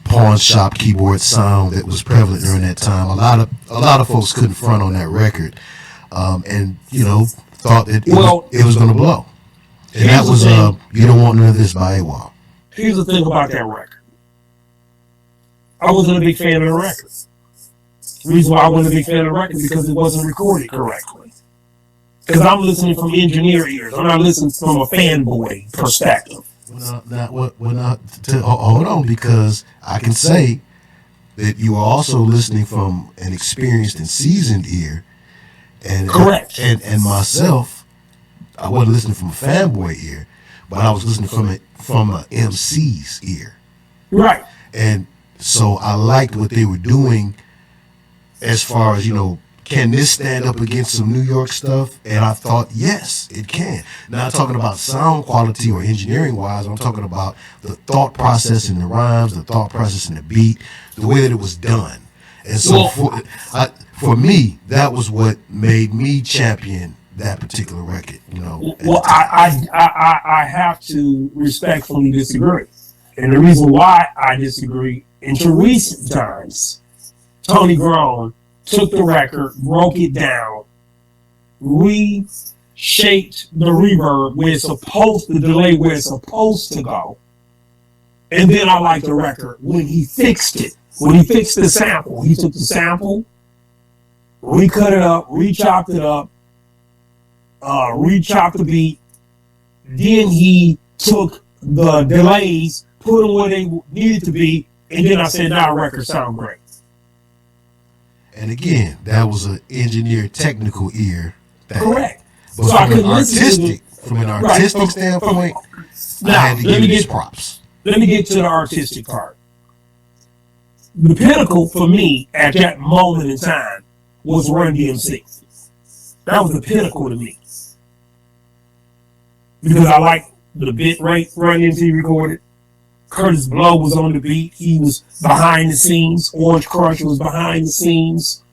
pawn shop keyboard sound that was prevalent during that time. A lot of folks couldn't front on that record, and thought that it was going to blow. And that was You Don't Want None of This by AWOL. Here's the thing about that record. I wasn't a big fan of the record. The reason why I wasn't a big fan of the record is because it wasn't recorded correctly. Because I'm listening from engineer ears. I'm not listening from a fanboy perspective. Hold on, because I can say that you are also listening from an experienced and seasoned ear. And correct. And myself, I wasn't listening from a fanboy ear, but I was listening from an MC's ear. Right. And so I liked what they were doing as far as, can this stand up against some New York stuff? And I thought, yes, it can. Not talking about sound quality or engineering wise. I'm talking about the thought process in the rhymes, the thought process in the beat, the way that it was done. And so for me, that was what made me champion that particular record. Well, I have to respectfully disagree. And the reason why I disagree, into recent times, Tony Grown took the record, broke it down, reshaped the reverb where it's supposed to delay where it's supposed to go. And then I like the record when he fixed it. When he fixed the sample, he took the sample, recut it up, rechopped it up, rechopped the beat. Then he took the delays, put them where they needed to be, and then I said, now the record sound great. And again, that was an engineered technical ear. Correct. But so from an artistic standpoint, I had to give it his props. Let me get to the artistic part. The pinnacle for me at that moment in time was Run DMC. That was the pinnacle to me. Because I like the bit rate Run DMC recorded. Curtis Blow was on the beat. He was behind the scenes. Orange Crush was behind the scenes.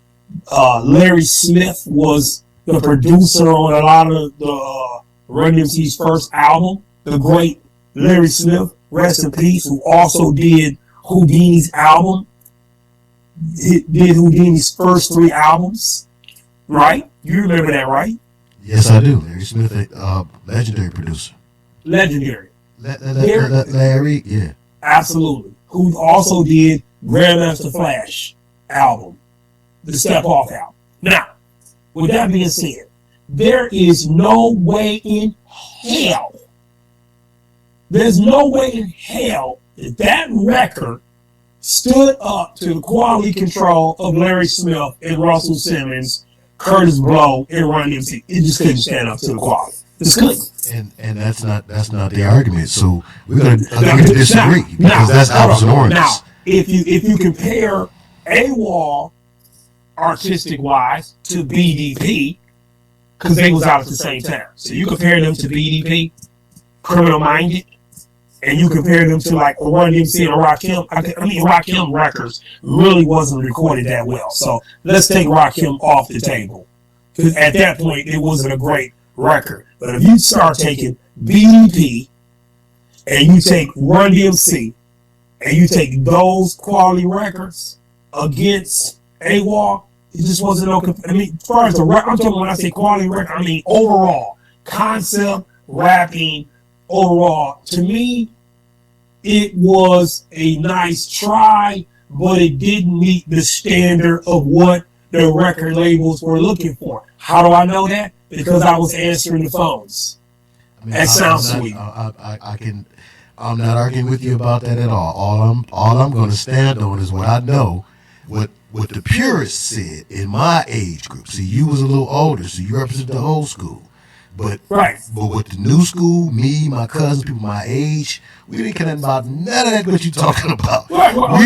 Larry Smith was the producer on a lot of the Run DMC's first album. The great Larry Smith, rest in peace, who also did Houdini's album. He did Houdini's first 3 albums, right? You remember that, right? Yes, I do. Larry Smith, legendary producer. Legendary. Larry, yeah. Absolutely. Who also did Grandmaster Flash album, the Step Off album. Now, with that being said, there is no way in hell, there's no way in hell that that record stood up to the quality control of Larry Smith and Russell Simmons, Curtis Blow, and Run DMC. It just couldn't stand up to the quality. It's good. And that's not the argument. So we're gonna agree to disagree because that's apples and oranges. Now, if you compare AWOL artistic wise to BDP, because they was out at the same time. So you compare them to BDP, Criminal Minded, and you compare them to like Run DMC and Rakim. I mean, Rakim records really wasn't recorded that well. So let's take Rakim off the table. Because at that point, it wasn't a great record. But if you start taking BDP and you take Run DMC and you take those quality records against AWOL, it just wasn't no. I mean, as far as the rap, I'm talking when I say quality record, I mean overall concept, rapping, overall. To me, it was a nice try, but it didn't meet the standard of what the record labels were looking for. How do I know that? Because I was answering the phones. I mean, that sounds sweet. I'm not arguing with you about that at all. All I'm going to stand on is what I know, what the purists said in my age group. See, you was a little older, so you represent the old school. But with the new school, me, my cousins, people my age, we didn't care about none of that what you're talking about. We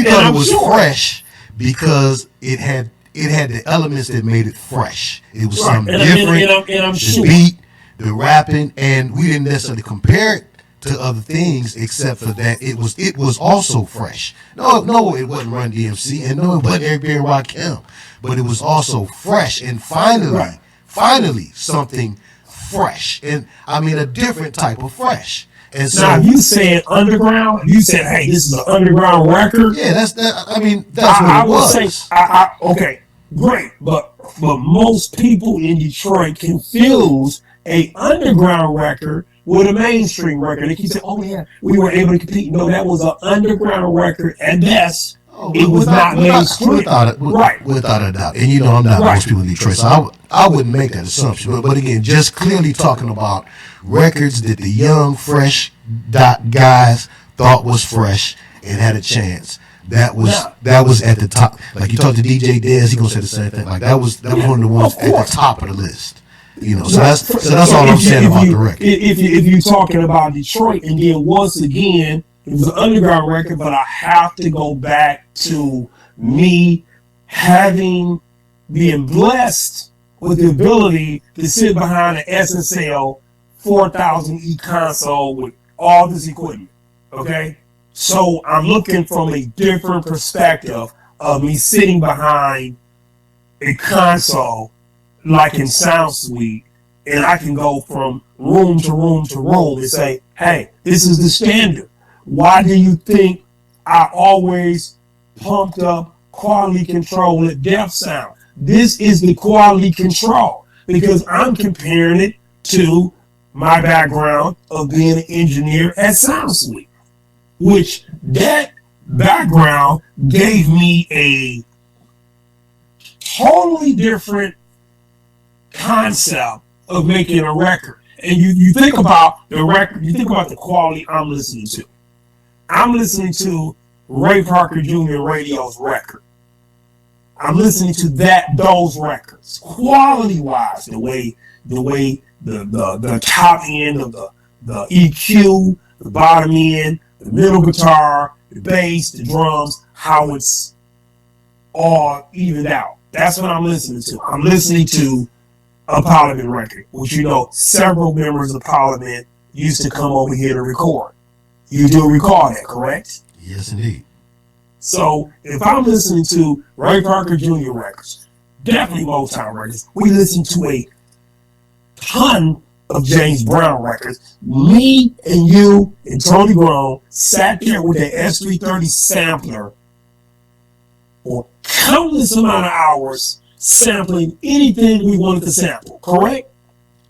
thought it was fresh because it had the elements that made it fresh. It was something different. The beat, the rapping, and we didn't necessarily compare it to other things except for that it was also fresh. No, it wasn't Run DMC, and no, it wasn't Eric B. and Rakim, but it was also fresh. And finally, something fresh, and I mean a different type of fresh. And so, now, you said underground. You said, "Hey, this is an underground record." Yeah, that's that. I mean, that's what it was. Would say, okay, great, but most people in Detroit confuse a underground record with a mainstream record. They keep saying, "Oh yeah, we were able to compete." No, that was an underground record at best. It was not mainstream. Without a doubt. And you know, I'm not most people in Detroit, so I wouldn't make that assumption. But again, just clearly talking about records that the young, fresh guys thought was fresh and had a chance. That was at the top. Like you talk to DJ Dayz, he gonna say the same thing. Like that was one of the ones at the top of the list. You know, so that's all I'm saying about the record. If you're talking about Detroit, and then once again, it was an underground record, but I have to go back to me being blessed with the ability to sit behind an SSL 4000E console with all this equipment. Okay? So I'm looking from a different perspective of me sitting behind a console like in Sound Suite, and I can go from room to room to room and say, hey, this is the standard. Why do you think I always pumped up quality control at Def Sound? This is the quality control because I'm comparing it to my background of being an engineer at Sound Suite, which that background gave me a totally different concept of making a record. And you think about the record, you think about the quality I'm listening to. I'm listening to Ray Parker Jr. Radio's record. I'm listening to those records, quality wise, the way the top end of the EQ, the bottom end, the middle guitar, the bass, the drums, how it's all evened out. That's what I'm listening to. I'm listening to a Parliament record, which you know several members of Parliament used to come over here to record. You do recall that, correct? Yes, indeed. So if I'm listening to Ray Parker Jr. records, definitely Motown records, we listen to a ton of James Brown records. Me and you and Tony Brown sat there with the S330 sampler for countless amount of hours sampling anything we wanted to sample, correct?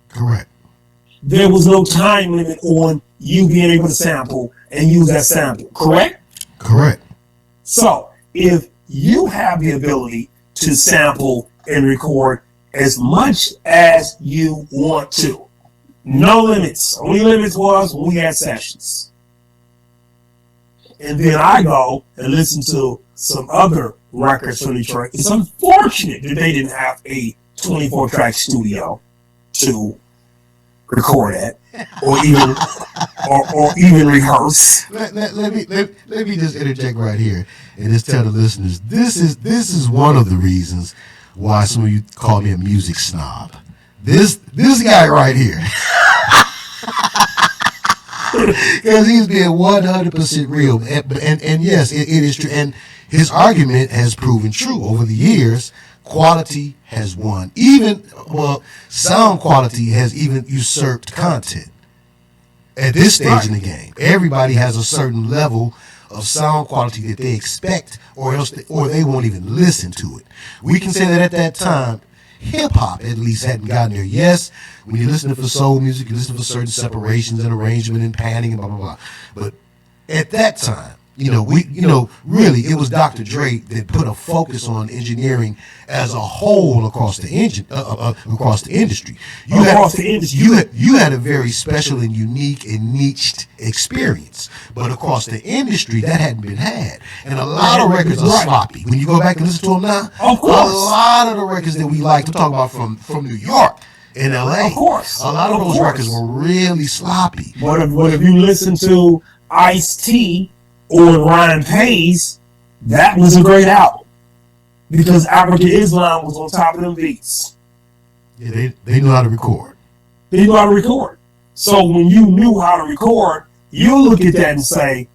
Correct. There was no time limit on you being able to sample and use that sample, correct? Correct. So if you have the ability to sample and record as much as you want to, no limits. Only limits was when we had sessions. And then I go and listen to some other records from Detroit. It's unfortunate that they didn't have a 24-track studio to record at, or even rehearse. Let me just interject right here and just tell the listeners this is one of the reasons why some of you call me a music snob. This guy right here. Because he's being 100% real. And yes, it is true. And his argument has proven true over the years. Quality has won. Sound quality has even usurped content. At this stage in the game, everybody has a certain level of sound quality that they expect, or they won't even listen to it. We can say that at that time, hip-hop at least hadn't gotten there. Yes, when you're listening for soul music, you listen for certain separations and arrangement and panning and blah, blah, blah. But at that time, really, it was Dr. Dre that put a focus on engineering as a whole across the industry. You had a very special and unique and niched experience, but across the industry that hadn't been had. And a lot of records are sloppy. When you go back and listen to them now, a lot of the records that we like to talk about from New York and LA, a lot of those records were really sloppy. What if you listen to Ice-T or Ryan Pace, that was a great album because African Islam was on top of them beats. Yeah, they knew how to record. They knew how to record. So when you knew how to record, you look at that and say,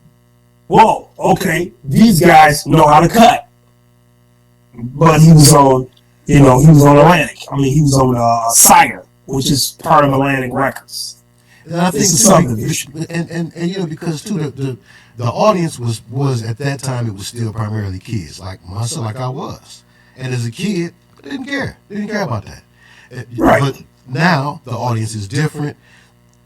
"Whoa, okay, these guys know how to cut." But he was on, he was on Atlantic. He was on Sire, which is part of Atlantic Records. And I think and because too the audience was at that time, it was still primarily kids like myself, like I was. And as a kid, I didn't care. They didn't care about that. Right. But now the audience is different.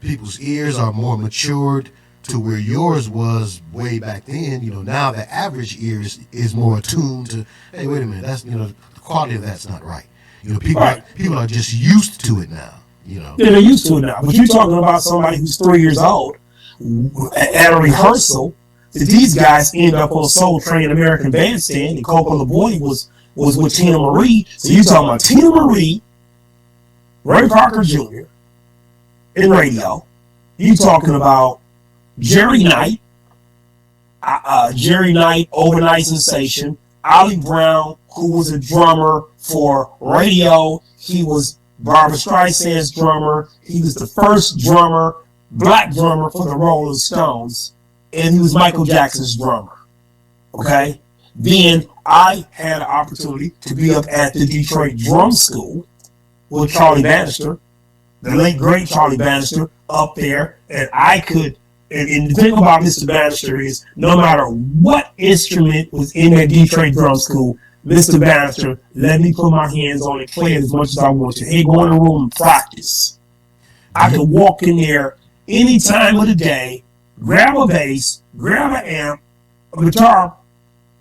People's ears are more matured to where yours was way back then. Now the average ear is more attuned to, hey, wait a minute, that's the quality of that's not right. People are just used to it now. Yeah, they're used to it now. But you're talking about somebody who's 3 years old at a rehearsal. These guys end up on Soul Train American Bandstand, and Coco LaBoy was with Tina Marie. So you're talking about Tina Marie, Ray Parker Jr. in radio. You're talking about Jerry Knight, overnight sensation. Ollie Brown, who was a drummer for radio. He was Barbra Streisand's drummer. He was the first black drummer for the Rolling Stones. And he was Michael Jackson's drummer. Okay? Then I had an opportunity to be up at the Detroit Drum School with Charlie Bannister, the late great Charlie Bannister, up there. And I could, and the thing about Mr. Bannister is no matter what instrument was in that Detroit Drum School, Mr. Bannister let me put my hands on it, play it as much as I want to. Hey, go in the room and practice. I could walk in there any time of the day, grab a bass, grab an amp, a guitar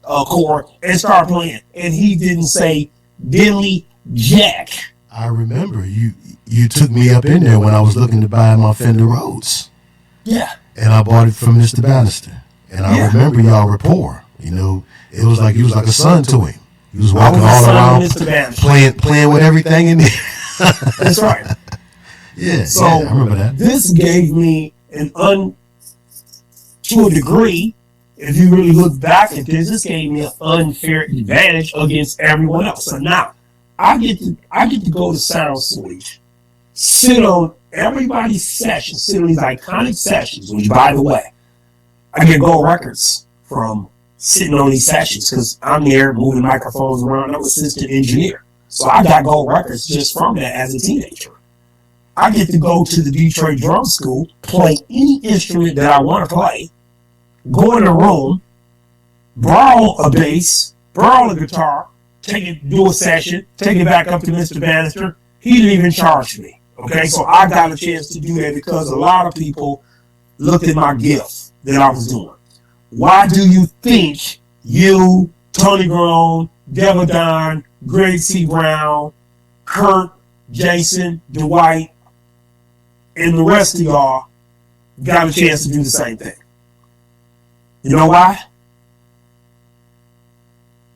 chord, and start playing. And he didn't say diddly jack. I remember you took me up in there when I was looking to buy my Fender Rhodes. Yeah. And I bought it from Mr. Bannister. And I remember y'all rapport. It was like you was like a son to him. He was walking all around playing with everything in there. That's right. Yeah. So I remember that. This gave me to a degree, if you really look back at this gave me an unfair advantage against everyone else. So now I get to go to Sound Suite, sit on everybody's sessions, sit on these iconic sessions, which by the way, I get gold records from sitting on these sessions because I'm there moving microphones around. I'm an assistant engineer. So I got gold records just from that as a teenager. I get to go to the Detroit Drum School, play any instrument that I want to play, go in a room, borrow a bass, borrow a guitar, take it, do a session, take it back up to Mr. Bannister. He didn't even charge me. Okay, so I got a chance to do that because a lot of people looked at my gift that I was doing. Why do you think you, Tony Grown, Devil Don, Greg C. Brown, Kurt, Jason, Dwight, and the rest of y'all got a chance to do the same thing? You know why?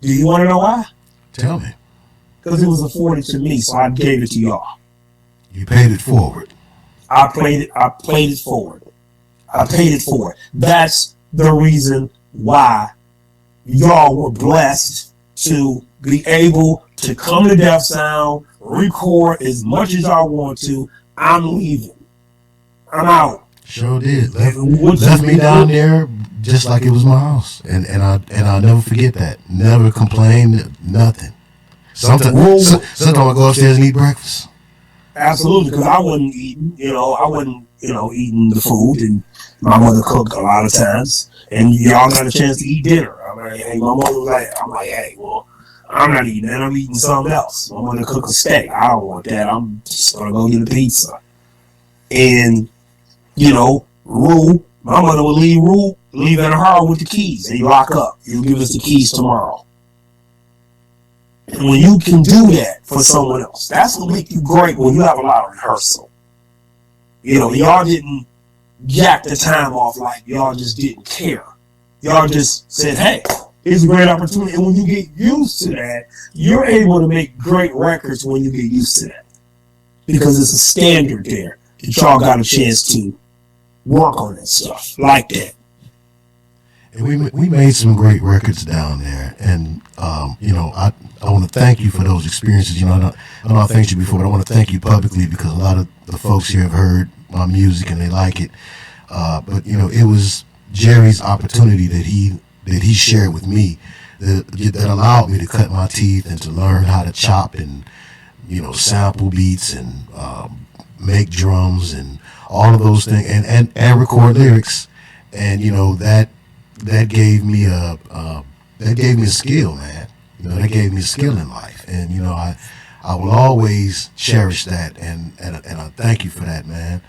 Do you want to know why? Tell me. Because it was afforded to me, so I gave it to y'all. You paid it forward. I played it forward. I paid it forward. That's the reason why y'all were blessed to be able to come to Def Sound, record as much as y'all want to. I'm leaving. I'm out. Sure did. Left me down there just like it was my house, and I'll never forget that. Never complained, nothing. Sometimes I go upstairs and eat breakfast. Absolutely, because I wasn't eating. I wasn't eating the food, and my mother cooked a lot of times, and y'all got a chance to eat dinner. I'm like, hey, my mother was like, hey, well, I'm not eating that. I'm eating something else. My mother cooked a steak. I don't want that. I'm just gonna go get a pizza. And Rue, my mother would leave in a hall with the keys, and you lock up. You give us the keys tomorrow. And when you can do that for someone else, that's what makes you great when you have a lot of rehearsal. Y'all didn't jack the time off like y'all just didn't care. Y'all just said, hey, it's a great opportunity. And when you get used to that, you're able to make great records when you get used to that. Because it's a standard there that y'all got a chance to work on that stuff like that. And we made some great records down there, and I want to thank you for those experiences. I know I thanked you before, but I want to thank you publicly because a lot of the folks here have heard my music and they like it. But it was Jerry's opportunity that he shared with me that allowed me to cut my teeth and to learn how to chop and sample beats and make drums and all of those things and record lyrics, and that gave me a skill, man. That gave me a skill in life, and I will always cherish that, and I thank you for that, man.